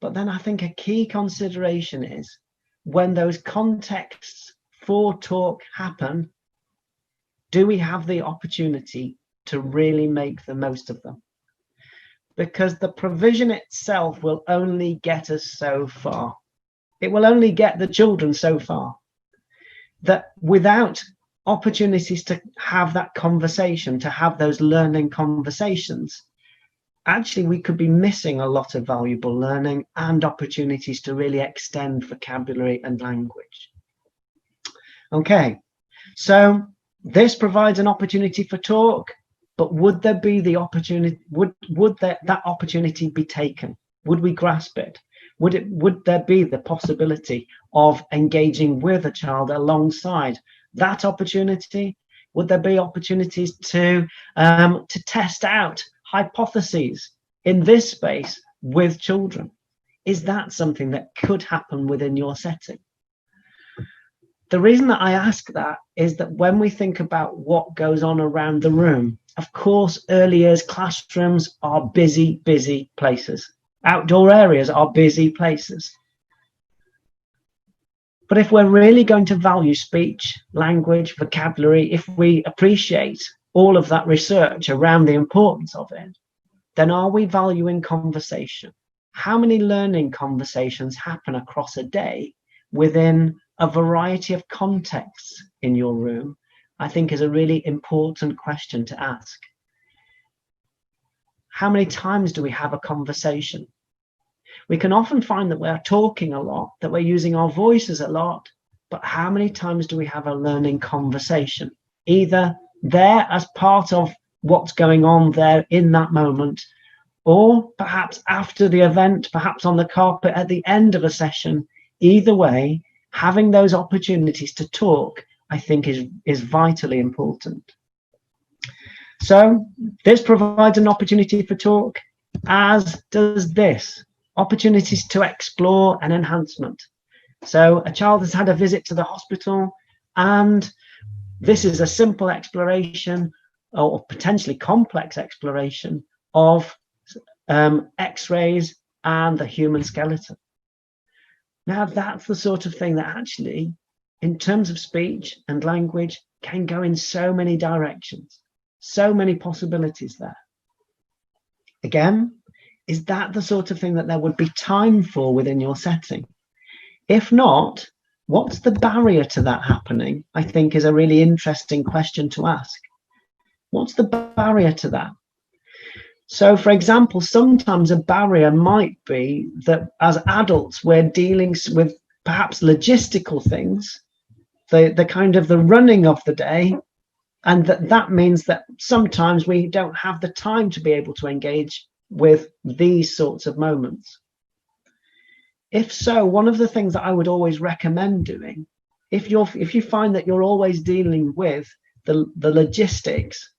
But then I think a key consideration is when those contexts for talk happen, do we have the opportunity to really make the most of them? Because the provision itself will only get us so far. It will only get the children so far. That without opportunities to have that conversation, to have those learning conversations, actually we could be missing a lot of valuable learning and opportunities to really extend vocabulary and language. Okay, so this provides an opportunity for talk, but would there be the opportunity, would that opportunity be taken? Would we grasp it? Would there be the possibility of engaging with a child alongside that opportunity? Would there be opportunities to test out hypotheses in this space with children? Is that something that could happen within your setting? The reason that I ask that is that when we think about what goes on around the room, of course, early years classrooms are busy, busy places. Outdoor areas are busy places. But if we're really going to value speech, language, vocabulary, if we appreciate all of that research around the importance of it, then are we valuing conversation? How many learning conversations happen across a day within a variety of contexts in your room? I think is a really important question to ask. How many times do we have a conversation? We can often find that we're talking a lot, that we're using our voices a lot, but how many times do we have a learning conversation? Either there as part of what's going on there in that moment, or perhaps after the event, perhaps on the carpet at the end of a session. Either way, having those opportunities to talk, I think is vitally important. So this provides an opportunity for talk, as does this. Opportunities to explore and enhancement. So a child has had a visit to the hospital, and this is a simple exploration or potentially complex exploration of X-rays and the human skeleton. Now that's the sort of thing that actually, in terms of speech and language, can go in so many directions, so many possibilities there. Again, is that the sort of thing that there would be time for within your setting? If not, What's the barrier to that happening? I think is a really interesting question to ask. What's the barrier to that? So, for example, sometimes a barrier might be that as adults, we're dealing with perhaps logistical things, the kind of the running of the day, and that means that sometimes we don't have the time to be able to engage with these sorts of moments. If so, one of the things that I would always recommend doing, if you find that you're always dealing with the logistics,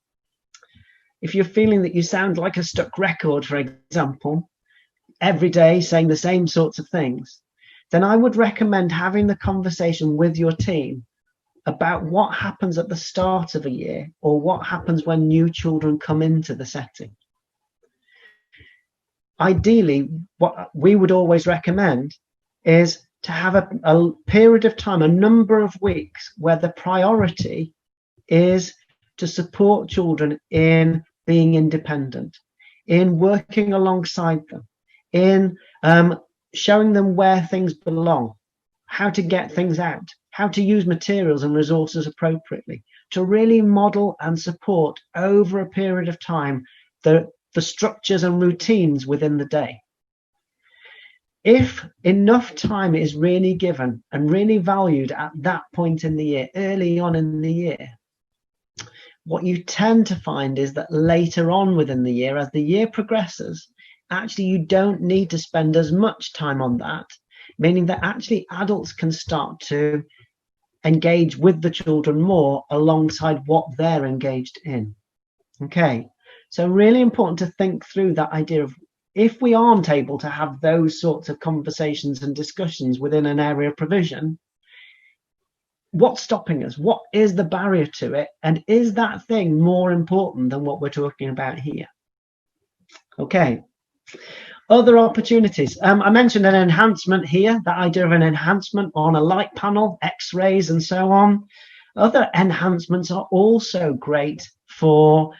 if you're feeling that you sound like a stuck record, for example, every day saying the same sorts of things, then I would recommend having the conversation with your team about what happens at the start of a year, or what happens when new children come into the setting. Ideally, what we would always recommend is to have a period of time, a number of weeks, where the priority is to support children in being independent, in working alongside them, in showing them where things belong, how to get things out, how to use materials and resources appropriately, to really model and support over a period of time the structures and routines within the day. If enough time is really given and really valued at that point in the year, early on in the year, what you tend to find is that later on within the year, as the year progresses, actually you don't need to spend as much time on that, meaning that actually adults can start to engage with the children more alongside what they're engaged in. Okay, so really important to think through that idea of, if we aren't able to have those sorts of conversations and discussions within an area of provision, what's stopping us? What is the barrier to it? And is that thing more important than what we're talking about here? Okay. Other opportunities. I mentioned an enhancement here, that idea of an enhancement on a light panel, X-rays and so on. Other enhancements are also great for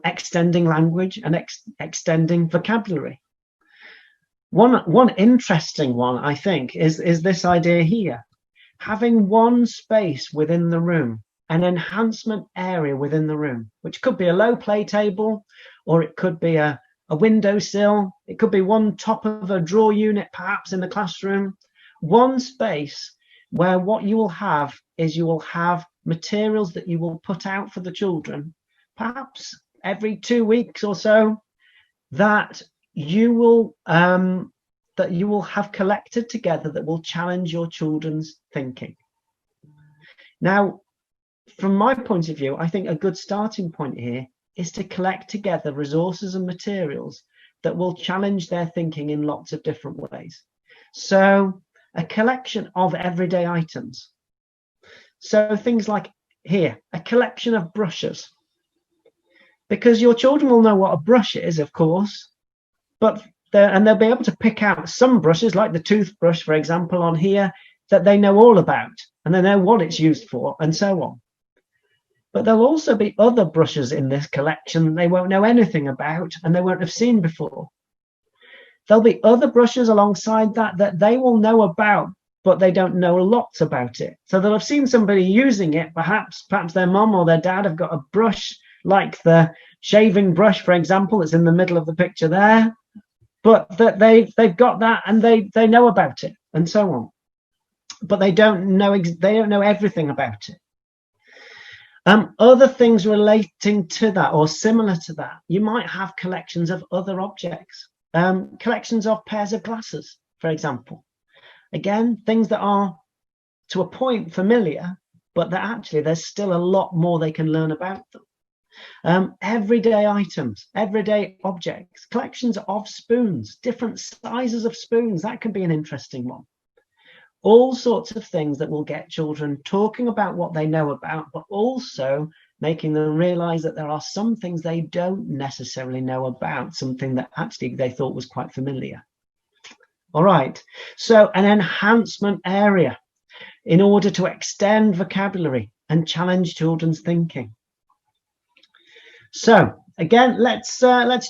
extending language and extending vocabulary. One interesting one, I think, is this idea here. Having one space within the room, an enhancement area within the room, which could be a low play table, or it could be a windowsill, it could be one top of a drawer unit perhaps in the classroom. One space where what you will have is you will have materials that you will put out for the children, perhaps every 2 weeks or so, that you will have collected together that will challenge your children's thinking. Now, from my point of view, I think a good starting point here is to collect together resources and materials that will challenge their thinking in lots of different ways. So a collection of everyday items. So things like here, a collection of brushes, because your children will know what a brush is, of course, but they'll be able to pick out some brushes, like the toothbrush, for example, on here, that they know all about, and they know what it's used for, and so on. But there'll also be other brushes in this collection that they won't know anything about and they won't have seen before. There'll be other brushes alongside that they will know about, but they don't know lots about it. So they'll have seen somebody using it, perhaps their mum or their dad have got a brush like the shaving brush, for example, that's in the middle of the picture there, but that they've got that and they know about it and so on. But they don't know everything about it. Other things relating to that or similar to that, you might have collections of other objects, collections of pairs of glasses, for example. Again, things that are to a point familiar, but that actually there's still a lot more they can learn about them. Everyday items, everyday objects, collections of spoons, different sizes of spoons, that can be an interesting one. All sorts of things that will get children talking about what they know about, but also making them realize that there are some things they don't necessarily know about, something that actually they thought was quite familiar. All right, so an enhancement area in order to extend vocabulary and challenge children's thinking. So again, let's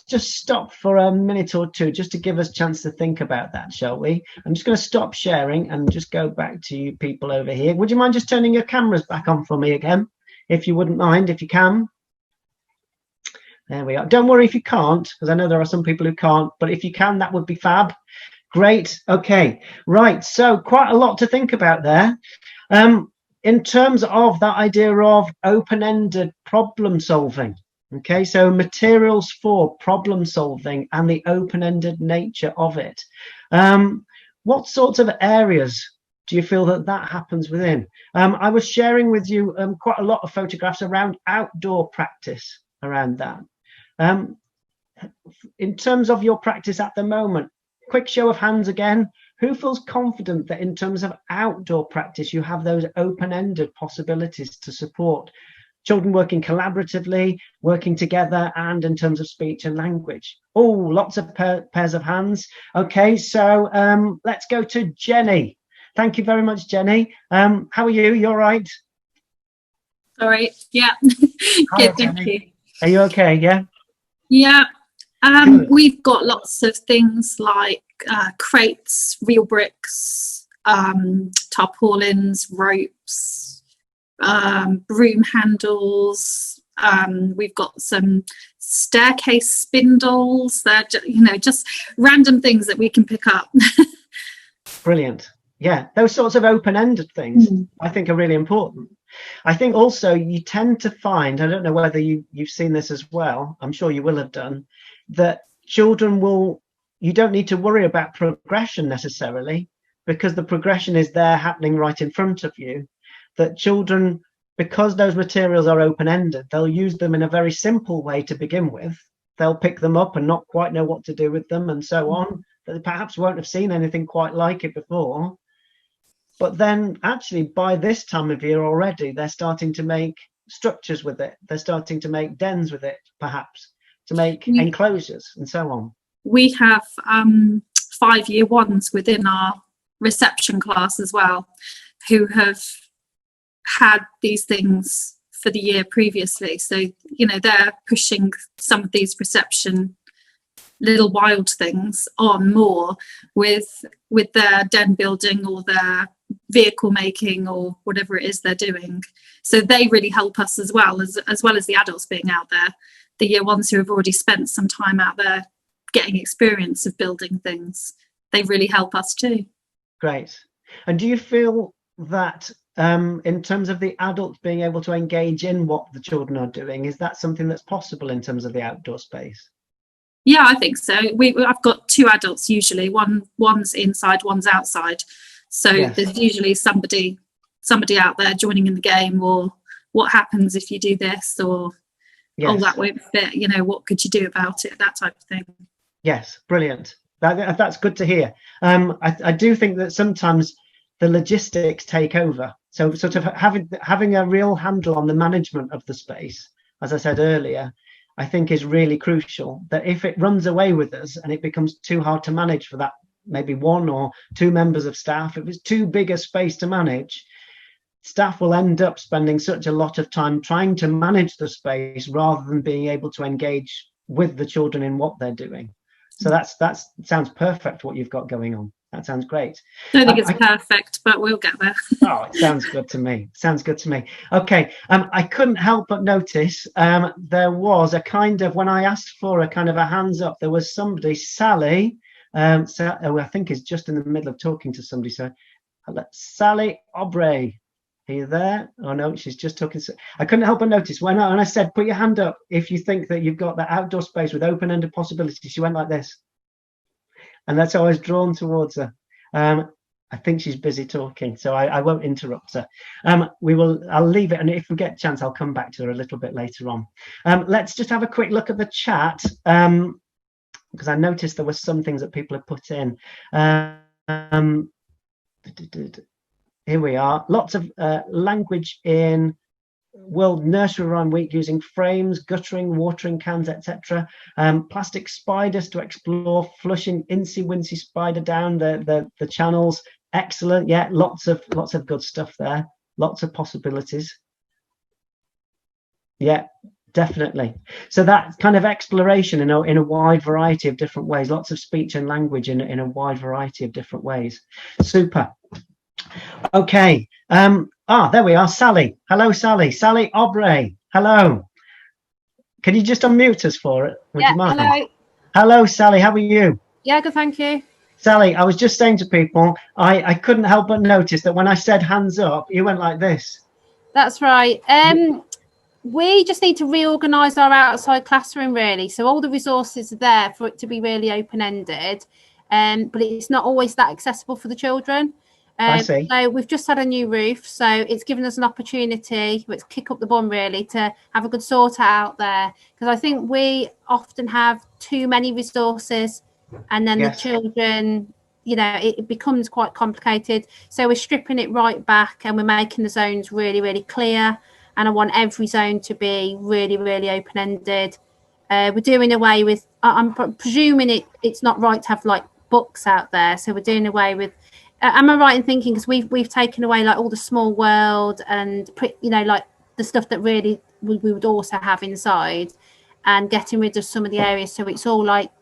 just stop for a minute or two just to give us a chance to think about that, shall we? I'm just going to stop sharing and just go back to you people over here. Would you mind just turning your cameras back on for me again, if you wouldn't mind, if you can? There we are. Don't worry if you can't, because I know there are some people who can't, but if you can, that would be fab. Great. Okay. Right. So quite a lot to think about there. In terms of that idea of open-ended problem solving. Okay, so materials for problem solving and the open-ended nature of it. What sorts of areas do you feel that happens within? I was sharing with you quite a lot of photographs around outdoor practice around that. In terms of your practice at the moment, quick show of hands again. Who feels confident that in terms of outdoor practice, you have those open-ended possibilities to support children working collaboratively, working together, and in terms of speech and language? Oh, lots of pairs of hands. Okay, so let's go to Jenny. Thank you very much, Jenny. How are you? You all right? All right. Yeah. Hi, Good. Thank Jenny. you. Are you okay? Yeah. Yeah. We've got lots of things like crates, real bricks, tarpaulins, ropes, broom handles. We've got some staircase spindles. They're just random things that we can pick up. Brilliant. Yeah, those sorts of open-ended things I think are really important. I think also you tend to find, I don't know whether you've seen this as well, I'm sure you will have done, that children you don't need to worry about progression necessarily, because the progression is there happening right in front of you. That children, because those materials are open-ended, they'll use them in a very simple way to begin with. They'll pick them up and not quite know what to do with them and so on. They perhaps won't have seen anything quite like it before. But then actually by this time of year already, they're starting to make structures with it. They're starting to make dens with it, perhaps, to make enclosures and so on. We have 5 year ones within our reception class as well, who have had these things for the year previously. So, they're pushing some of these reception little wild things on more with their den building or their vehicle making or whatever it is they're doing. So they really help us as well as the adults being out there. The year ones who have already spent some time out there getting experience of building things, they really help us too. Great. And do you feel that in terms of the adults being able to engage in what the children are doing, is that something that's possible in terms of the outdoor space? Yeah, I think so. I've got 2 adults usually. One's inside, one's outside. So yes. There's usually somebody out there joining in the game, or what happens if you do this, or yes. Oh, that won't fit. What could you do about it? That type of thing. Yes, brilliant. That's good to hear. I do think that sometimes the logistics take over. So sort of having a real handle on the management of the space, as I said earlier, I think is really crucial. That if it runs away with us and it becomes too hard to manage for that maybe 1 or 2 members of staff, if it's too big a space to manage, staff will end up spending such a lot of time trying to manage the space rather than being able to engage with the children in what they're doing. So that sounds perfect what you've got going on. That sounds great. I don't think it's perfect, but we'll get there. Oh, it sounds good to me. Sounds good to me. Okay. I couldn't help but notice there was a kind of, when I asked for a kind of a hands up, there was somebody, Sally, I think is just in the middle of talking to somebody. So Sally Aubrey, are you there? Oh no, she's just talking. I couldn't help but notice when I said, put your hand up if you think that you've got that outdoor space with open-ended possibilities. She went like this. And that's how I was drawn towards her. I think she's busy talking, so I won't interrupt her. I'll leave it, and if we get a chance, I'll come back to her a little bit later on. Let's just have a quick look at the chat, because I noticed there were some things that people have put in. Here we are. Lots of language in World Nursery Rhyme Week using frames, guttering, watering cans, etc. Plastic spiders to explore, flushing Incy Wincy spider down the channels. Excellent. Yeah, lots of good stuff there. Lots of possibilities. Yeah, Definitely. So that kind of exploration in a wide variety of different ways, lots of speech and language in a wide variety of different ways. Super. Okay. There we are. Sally. Hello, Sally. Sally Aubrey. Hello. Can you just unmute us for it? Would you mind? Hello. Hello, Sally. How are you? Yeah, good, thank you. Sally, I was just saying to people, I couldn't help but notice that when I said hands up, you went like this. That's right. We just need to reorganise our outside classroom, really. So all the resources are there for it to be really open-ended, but it's not always that accessible for the children. I see. So we've just had a new roof, so it's given us an opportunity, let's kick up the bum really, to have a good sort out there, because I think we often have too many resources, and then Yes. the children, you know, it becomes quite complicated. So we're stripping it right back, and we're making the zones really, really clear, and I want every zone to be really, really open-ended. We're doing away with, I'm presuming it's not right to have like books out there, so we're doing away with, am I right in thinking, because we've taken away like all the small world and, you know, like the stuff that really we would also have inside, and getting rid of some of the areas, so it's all like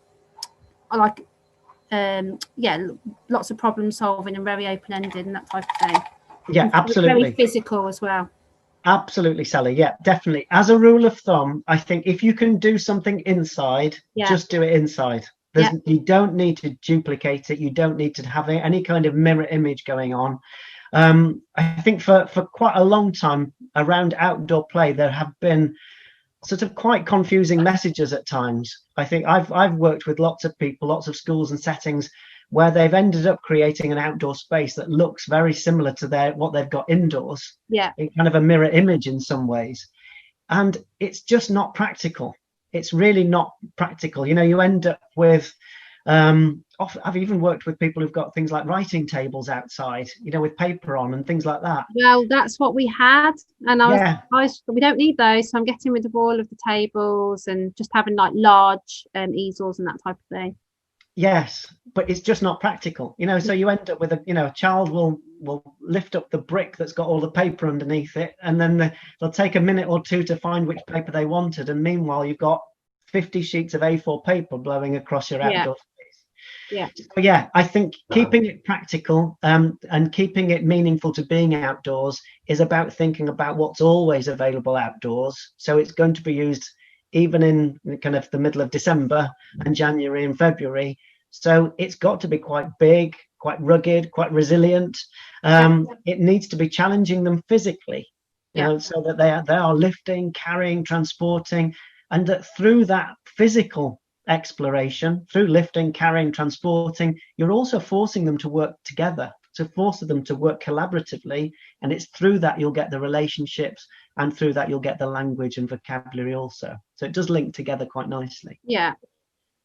lots of problem solving and very open-ended and that type of thing. Yeah, absolutely. Very physical as well. Absolutely, Sally. Yeah, definitely. As a rule of thumb, I think if you can do something inside, just do it inside. You don't need to duplicate it. You don't need to have any kind of mirror image going on. I think for quite a long time around outdoor play, there have been sort of quite confusing messages at times. I think I've worked with lots of people, lots of schools and settings where they've ended up creating an outdoor space that looks very similar to what they've got indoors. Yeah. It's kind of a mirror image in some ways. And it's just not practical. It's really not practical. You know, you end up with, I've even worked with people who've got things like writing tables outside, you know, with paper on and things like that. Well, that's what we had. And we don't need those. So I'm getting rid of all of the tables and just having like large easels and that type of thing. Yes, but it's just not practical, you know. So you end up with a child will lift up the brick that's got all the paper underneath it, and then they'll take a minute or two to find which paper they wanted, and meanwhile you've got 50 sheets of A4 paper blowing across your outdoor space. Yeah. So yeah, I think keeping it practical and keeping it meaningful to being outdoors is about thinking about what's always available outdoors. So it's going to be used even in kind of the middle of December and January and February. So it's got to be quite big, quite rugged, quite resilient. It needs to be challenging them physically, you know, so that they are lifting, carrying, transporting, and that through that physical exploration, through lifting, carrying, transporting, you're also forcing them to work together, to force them to work collaboratively. And it's through that you'll get the relationships, and through that you'll get the language and vocabulary also. So it does link together quite nicely. Yeah.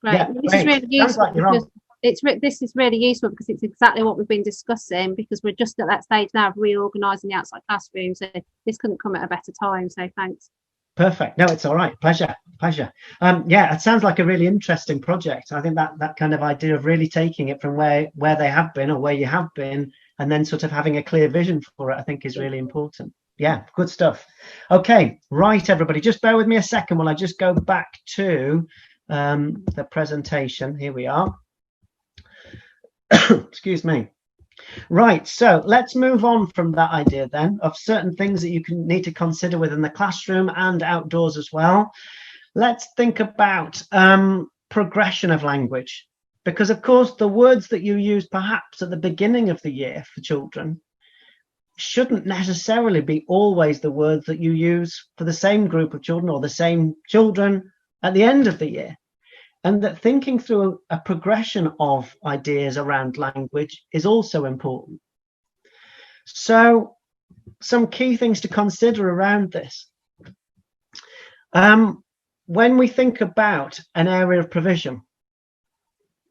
Right. Yeah, this is really useful. Like this is really useful because it's exactly what we've been discussing, because we're just at that stage now of reorganising the outside classroom. So this couldn't come at a better time. So thanks. Perfect. No, it's all right. Pleasure. Yeah, it sounds like a really interesting project. I think that kind of idea of really taking it from where they have been or where you have been, and then sort of having a clear vision for it, I think is really important. Yeah, good stuff. Okay, right, everybody, just bear with me a second while I just go back to the presentation. Here we are. Excuse me. Right, so let's move on from that idea then of certain things that you need to consider within the classroom and outdoors as well. Let's think about progression of language, because of course the words that you use perhaps at the beginning of the year for children shouldn't necessarily be always the words that you use for the same group of children or the same children at the end of the year. And that thinking through a progression of ideas around language is also important. So some key things to consider around this. When we think about an area of provision,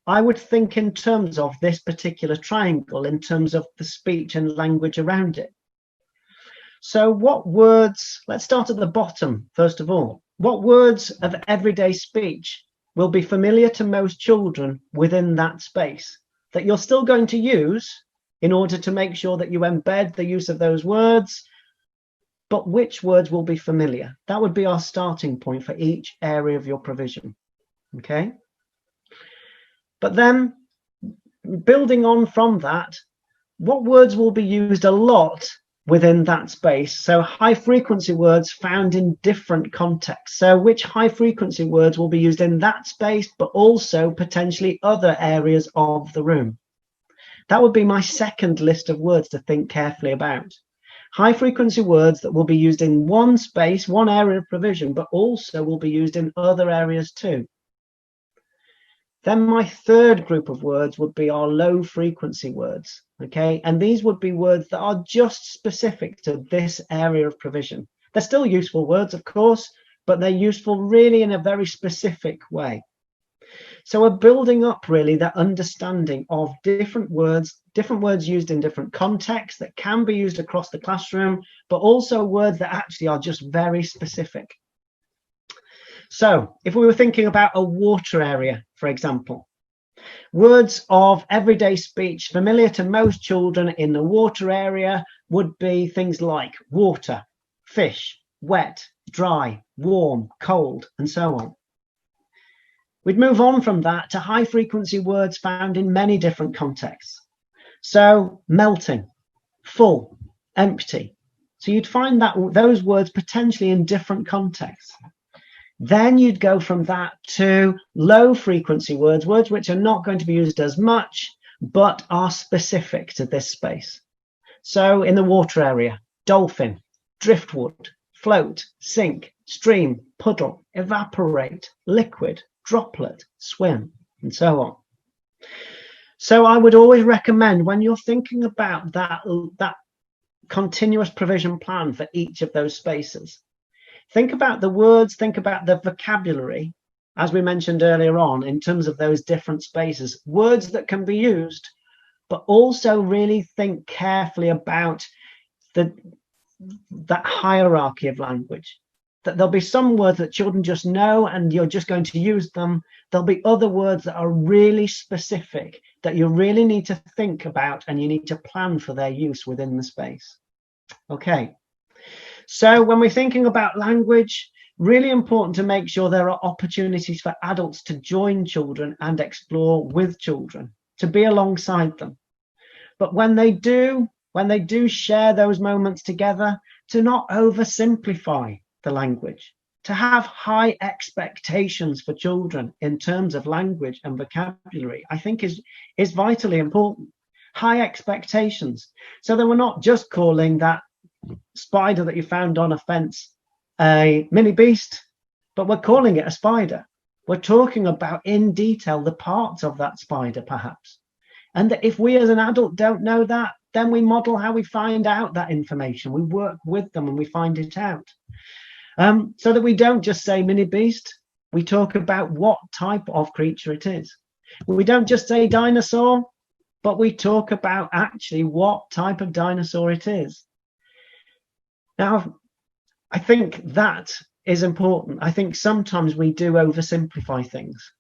I would think in terms of this particular triangle, in terms of the speech and language around it. So what words, let's start at the bottom, first of all. What words of everyday speech will be familiar to most children within that space that you're still going to use in order to make sure that you embed the use of those words but which words will be familiar? That would be our starting point for each area of your provision. Okay. But then building on from that, what words will be used a lot within that space? So high frequency words found in different contexts. So which high frequency words will be used in that space, but also potentially other areas of the room? That would be my second list of words to think carefully about. High frequency words that will be used in one space, one area of provision, but also will be used in other areas too. Then my third group of words would be our low frequency words. Okay, and these would be words that are just specific to this area of provision. They're still useful words, of course, but they're useful really in a very specific way. So we're building up really that understanding of different words used in different contexts that can be used across the classroom, but also words that actually are just very specific. So if we were thinking about a water area, for example, words of everyday speech familiar to most children in the water area would be things like water, fish, wet, dry, warm, cold, and so on. We'd move on from that to high frequency words found in many different contexts. So melting, full, empty. So you'd find that those words potentially in different contexts. Then you'd go from that to low frequency words, words which are not going to be used as much, but are specific to this space. So in the water area, dolphin, driftwood, float, sink, stream, puddle, evaporate, liquid, droplet, swim, and so on. So I would always recommend when you're thinking about that continuous provision plan for each of those spaces, think about the words, think about the vocabulary, as we mentioned earlier on, in terms of those different spaces, words that can be used, but also really think carefully about that hierarchy of language. That there'll be some words that children just know and you're just going to use them. There'll be other words that are really specific that you really need to think about and you need to plan for their use within the space. Okay. So when we're thinking about language, really important to make sure there are opportunities for adults to join children and explore with children, to be alongside them. But when they do share those moments together, to not oversimplify the language, to have high expectations for children in terms of language and vocabulary, I think is vitally important. High expectations, so that we're not just calling that spider that you found on a fence a mini beast, but we're calling it a spider. We're talking about in detail the parts of that spider perhaps, and that if we as an adult don't know that, then we model how we find out that information. We work with them and we find it out, so that we don't just say mini beast, we talk about what type of creature it is. We don't just say dinosaur, but we talk about actually what type of dinosaur it is. Now, I think that is important. I think sometimes we do oversimplify things.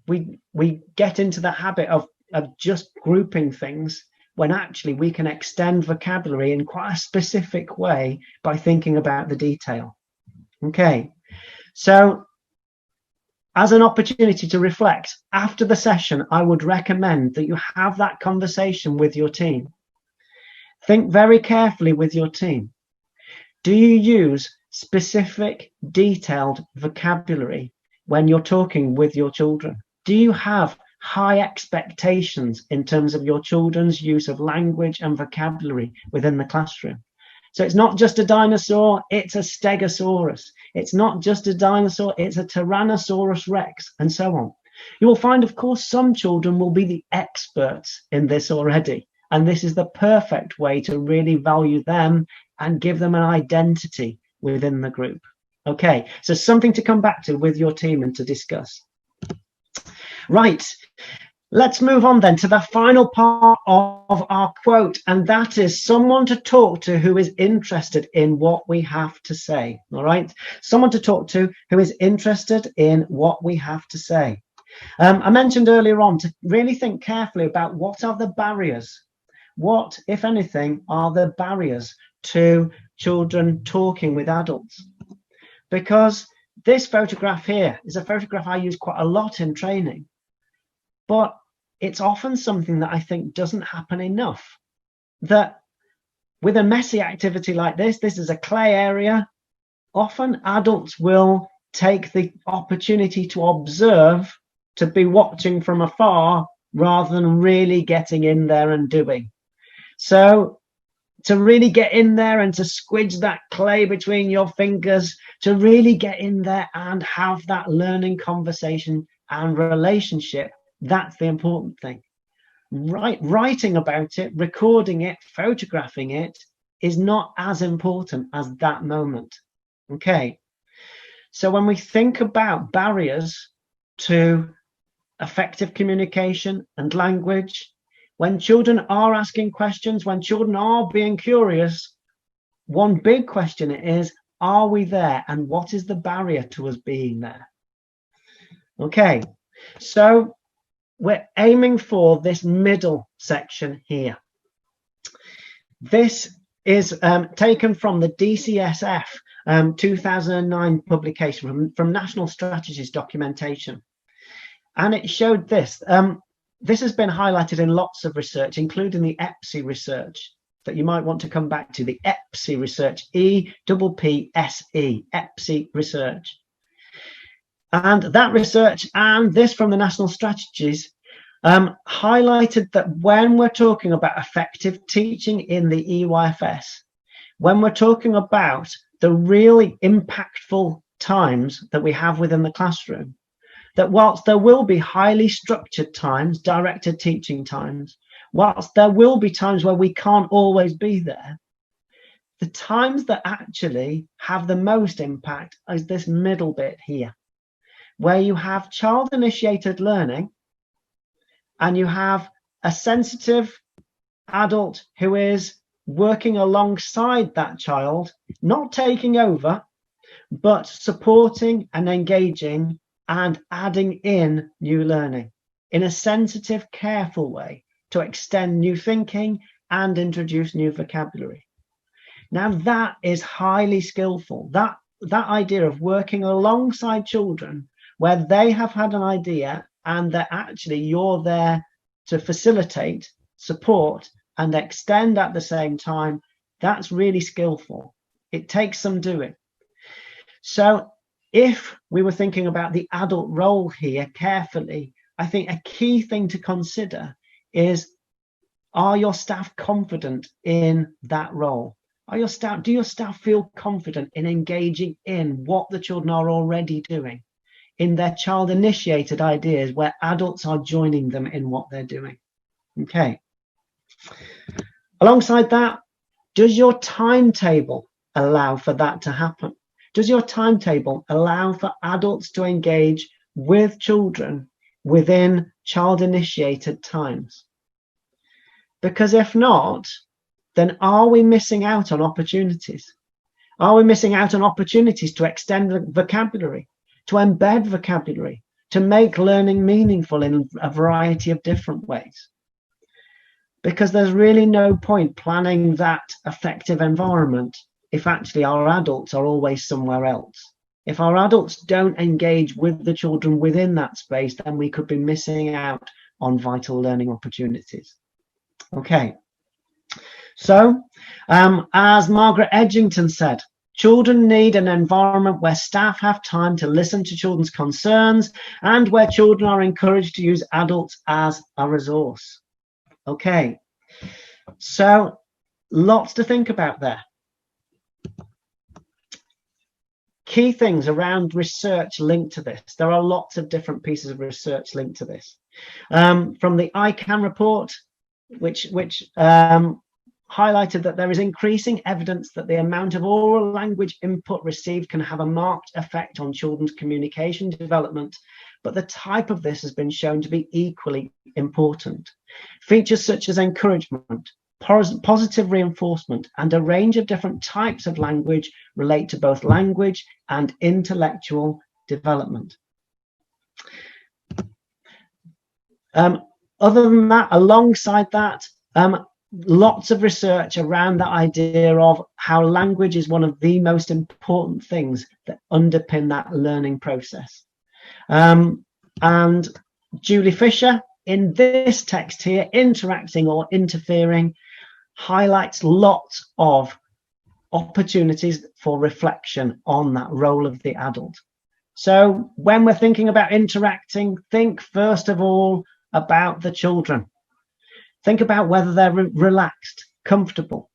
We get into the habit of just grouping things when actually we can extend vocabulary in quite a specific way by thinking about the detail. Okay, so as an opportunity to reflect after the session, I would recommend that you have that conversation with your team. Think very carefully with your team. Do you use specific, detailed vocabulary when you're talking with your children? Do you have high expectations in terms of your children's use of language and vocabulary within the classroom? So it's not just a dinosaur, it's a stegosaurus. It's not just a dinosaur, it's a Tyrannosaurus Rex, and so on. You will find, of course, some children will be the experts in this already. And this is the perfect way to really value them and give them an identity within the group. Okay, so something to come back to with your team and to discuss. Right, let's move on then to the final part of our quote, and that is someone to talk to who is interested in what we have to say. All right, someone to talk to who is interested in what we have to say. I mentioned earlier on to really think carefully about what are the barriers. What, if anything, are the barriers to children talking with adults. Because this photograph here is a photograph I use quite a lot in training, but it's often something that I think doesn't happen enough. That with a messy activity like this is a clay area, often adults will take the opportunity to observe, to be watching from afar, rather than really getting in there and doing. So to really get in there and to squidge that clay between your fingers, to really get in there and have that learning conversation and relationship, that's the important thing. Writing about it, recording it, photographing it is not as important as that moment. Okay, so when we think about barriers to effective communication and language, when children are asking questions, when children are being curious, one big question is, are we there? And what is the barrier to us being there? Okay, so we're aiming for this middle section here. This is taken from the DCSF 2009 publication from National Strategies Documentation. And it showed this. This has been highlighted in lots of research, including the EPSI research that you might want to come back to, the EPSI research, EPPSE, EPSI research. And that research and this from the National Strategies highlighted that when we're talking about effective teaching in the EYFS, when we're talking about the really impactful times that we have within the classroom, that whilst there will be highly structured times, directed teaching times, whilst there will be times where we can't always be there, the times that actually have the most impact is this middle bit here, where you have child-initiated learning and you have a sensitive adult who is working alongside that child, not taking over, but supporting and engaging and adding in new learning in a sensitive, careful way to extend new thinking and introduce new vocabulary. Now that is highly skillful. That idea of working alongside children where they have had an idea and that actually you're there to facilitate, support, and extend at the same time, that's really skillful. It takes some doing. So if we were thinking about the adult role here carefully, I think a key thing to consider is, are your staff confident in that role? Do your staff feel confident in engaging in what the children are already doing, in their child-initiated ideas where adults are joining them in what they're doing? Okay. Alongside that, does your timetable allow for that to happen? Does your timetable allow for adults to engage with children within child-initiated times? Because if not, then are we missing out on opportunities? Are we missing out on opportunities to extend the vocabulary, to embed vocabulary, to make learning meaningful in a variety of different ways? Because there's really no point planning that effective environment if actually our adults are always somewhere else. If our adults don't engage with the children within that space, then we could be missing out on vital learning opportunities. Okay, so as Margaret Edgington said, children need an environment where staff have time to listen to children's concerns and where children are encouraged to use adults as a resource. Okay, so lots to think about there. Key things around research linked to this. There are lots of different pieces of research linked to this. From the ICANN report, which highlighted that there is increasing evidence that the amount of oral language input received can have a marked effect on children's communication development, but the type of this has been shown to be equally important. Features such as encouragement, positive reinforcement, and a range of different types of language relate to both language and intellectual development. Other than that, alongside that, lots of research around the idea of how language is one of the most important things that underpin that learning process. And Julie Fisher, in this text here, interacting or interfering, highlights lots of opportunities for reflection on that role of the adult. So when we're thinking about interacting, think first of all about the children. Think about whether they're relaxed, comfortable.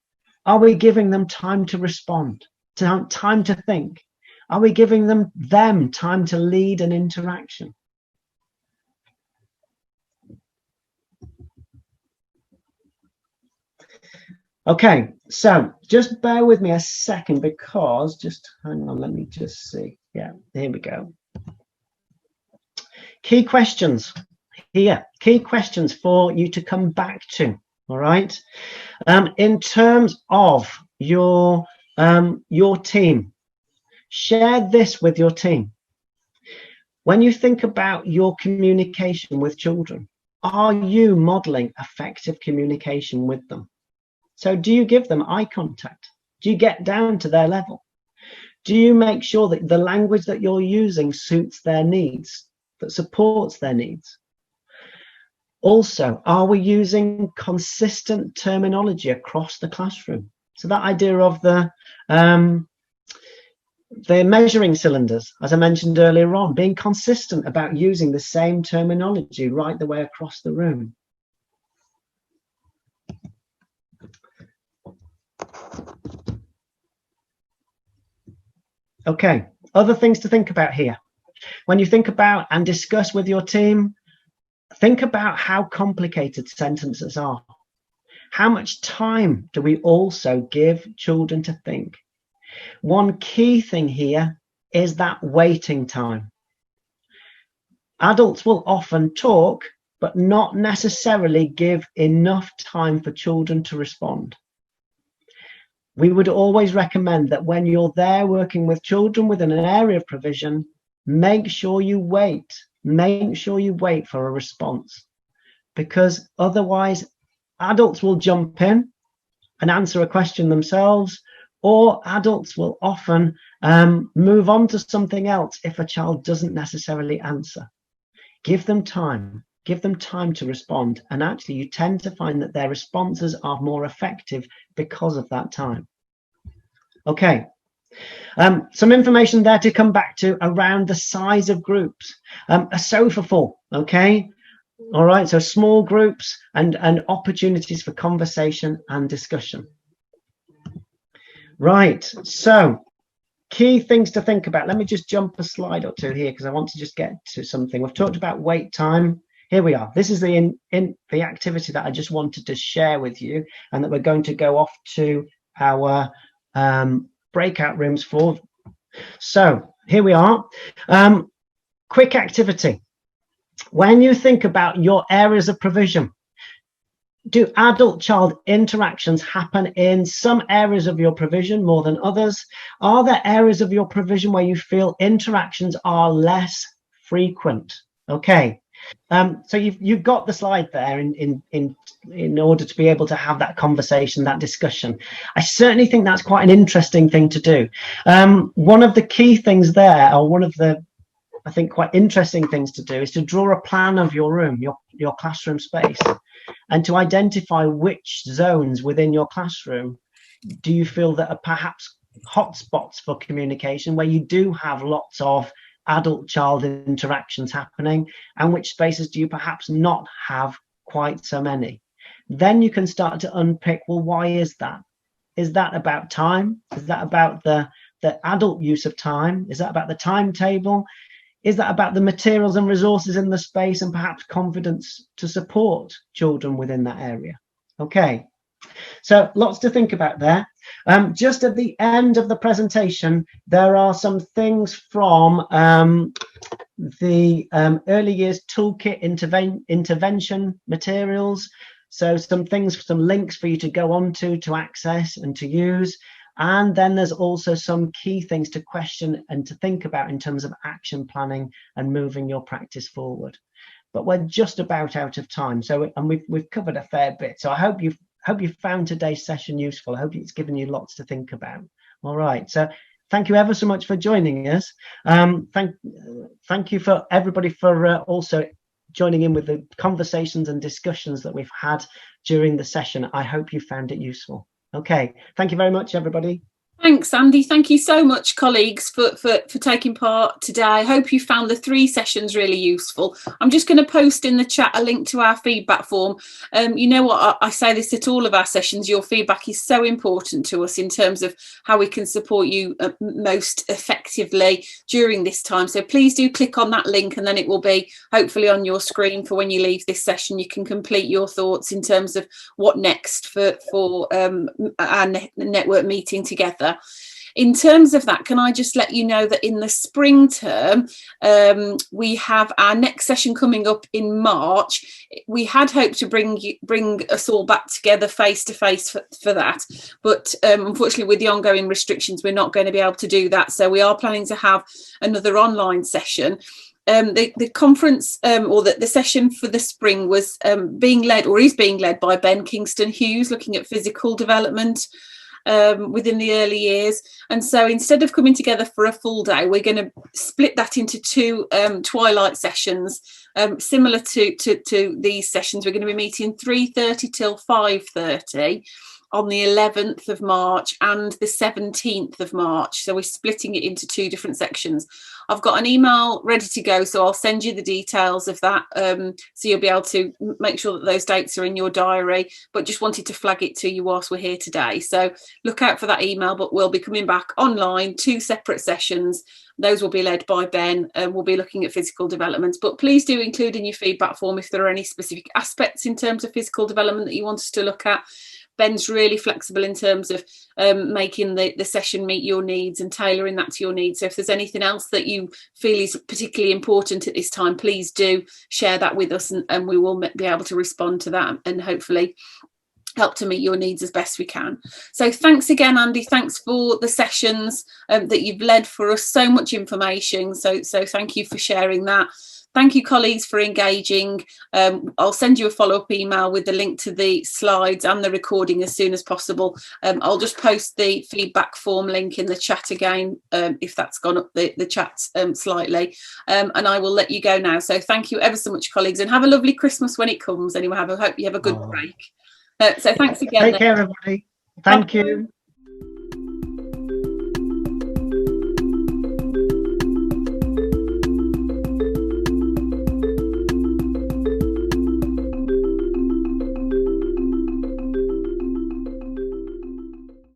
Are we giving them time to respond, time to think? Are we giving them time to lead an interaction? Okay, so just bear with me a second, because just hang on, let me just see. Yeah, here we go. Key questions here, key questions for you to come back to. All right. In terms of your team, share this with your team. When you think about your communication with children, are you modeling effective communication with them? So do you give them eye contact? Do you get down to their level? Do you make sure that the language that you're using suits their needs, that supports their needs? Also, are we using consistent terminology across the classroom? So that idea of the measuring cylinders, as I mentioned earlier on, being consistent about using the same terminology right the way across the room. Okay, other things to think about here. When you think about and discuss with your team, think about how complicated sentences are. How much time do we also give children to think? One key thing here is that waiting time. Adults will often talk, but not necessarily give enough time for children to respond. We would always recommend that when you're there working with children within an area of provision, make sure you wait. Make sure you wait for a response, because otherwise adults will jump in and answer a question themselves, or adults will often move on to something else if a child doesn't necessarily answer. Give them time to respond, and actually you tend to find that their responses are more effective because of that time. Okay. Some information there to come back to around the size of groups. A sofa full, okay? All right, so small groups and opportunities for conversation and discussion. Right, so key things to think about. Let me just jump a slide or two here because I want to just get to something. We've talked about wait time. Here we are. This is the activity that I just wanted to share with you, and that we're going to go off to our breakout rooms for. So here we are. Quick activity. When you think about your areas of provision, do adult-child interactions happen in some areas of your provision more than others? Are there areas of your provision where you feel interactions are less frequent? Okay. So you've got the slide there in order to be able to have that conversation, that discussion. I certainly think that's quite an interesting thing to do. One of the key things there, or one of the, I think, quite interesting things to do, is to draw a plan of your room, your classroom space, and to identify which zones within your classroom do you feel that are perhaps hotspots for communication, where you do have lots of adult-child interactions happening, and which spaces do you perhaps not have quite so many. Then you can start to unpick, well, why is that? Is that about time? Is that about the adult use of time? Is that about the timetable? Is that about the materials and resources in the space, and perhaps confidence to support children within that area? Okay, so lots to think about there. Just at the end of the presentation, there are some things from the early years toolkit intervention materials. So some things, some links for you to go on to access and to use. And then there's also some key things to question and to think about in terms of action planning and moving your practice forward. But we're just about out of time. So, and we've covered a fair bit. So I hope you've hope you found today's session useful. I hope it's given you lots to think about. All right, so thank you ever so much for joining us. Thank you for everybody for also joining in with the conversations and discussions that we've had during the session. I hope you found it useful. Okay, thank you very much, everybody. Thanks, Andy. Thank you so much, colleagues, for taking part today. I hope you found the 3 sessions really useful. I'm just going to post in the chat a link to our feedback form. You know what, I say this at all of our sessions, your feedback is so important to us in terms of how we can support you most effectively during this time. So please do click on that link, and then it will be hopefully on your screen for when you leave this session. You can complete your thoughts in terms of what next for our network meeting together. In terms of that, can I just let you know that in the spring term, we have our next session coming up in March. We had hoped to bring us all back together face to face for that, but unfortunately with the ongoing restrictions, we're not going to be able to do that. So we are planning to have another online session. The conference or the session for the spring was being led by Ben Kingston Hughes, looking at physical development within the early years. And so instead of coming together for a full day, we're going to split that into 2 twilight sessions, similar to these sessions. We're going to be meeting 3:30 till 5:30 on the 11th of March and the 17th of March. So we're splitting it into 2 different sections. I've got an email ready to go, so I'll send you the details of that, so you'll be able to make sure that those dates are in your diary, but just wanted to flag it to you whilst we're here today. So look out for that email, but we'll be coming back online, 2 separate sessions. Those will be led by Ben, and we'll be looking at physical development. But please do include in your feedback form if there are any specific aspects in terms of physical development that you want us to look at. Ben's really flexible in terms of making the session meet your needs and tailoring that to your needs. So if there's anything else that you feel is particularly important at this time, please do share that with us, and we will be able to respond to that and hopefully help to meet your needs as best we can. So thanks again, Andy. Thanks for the sessions that you've led for us. So much information. So thank you for sharing that. Thank you, colleagues, for engaging. I'll send you a follow-up email with the link to the slides and the recording as soon as possible. I'll just post the feedback form link in the chat again, if that's gone up the chat slightly. And I will let you go now. So thank you ever so much, colleagues, and have a lovely Christmas when it comes. Anyway, I hope you have a good break. So thanks again. Take care, everybody. Thank you.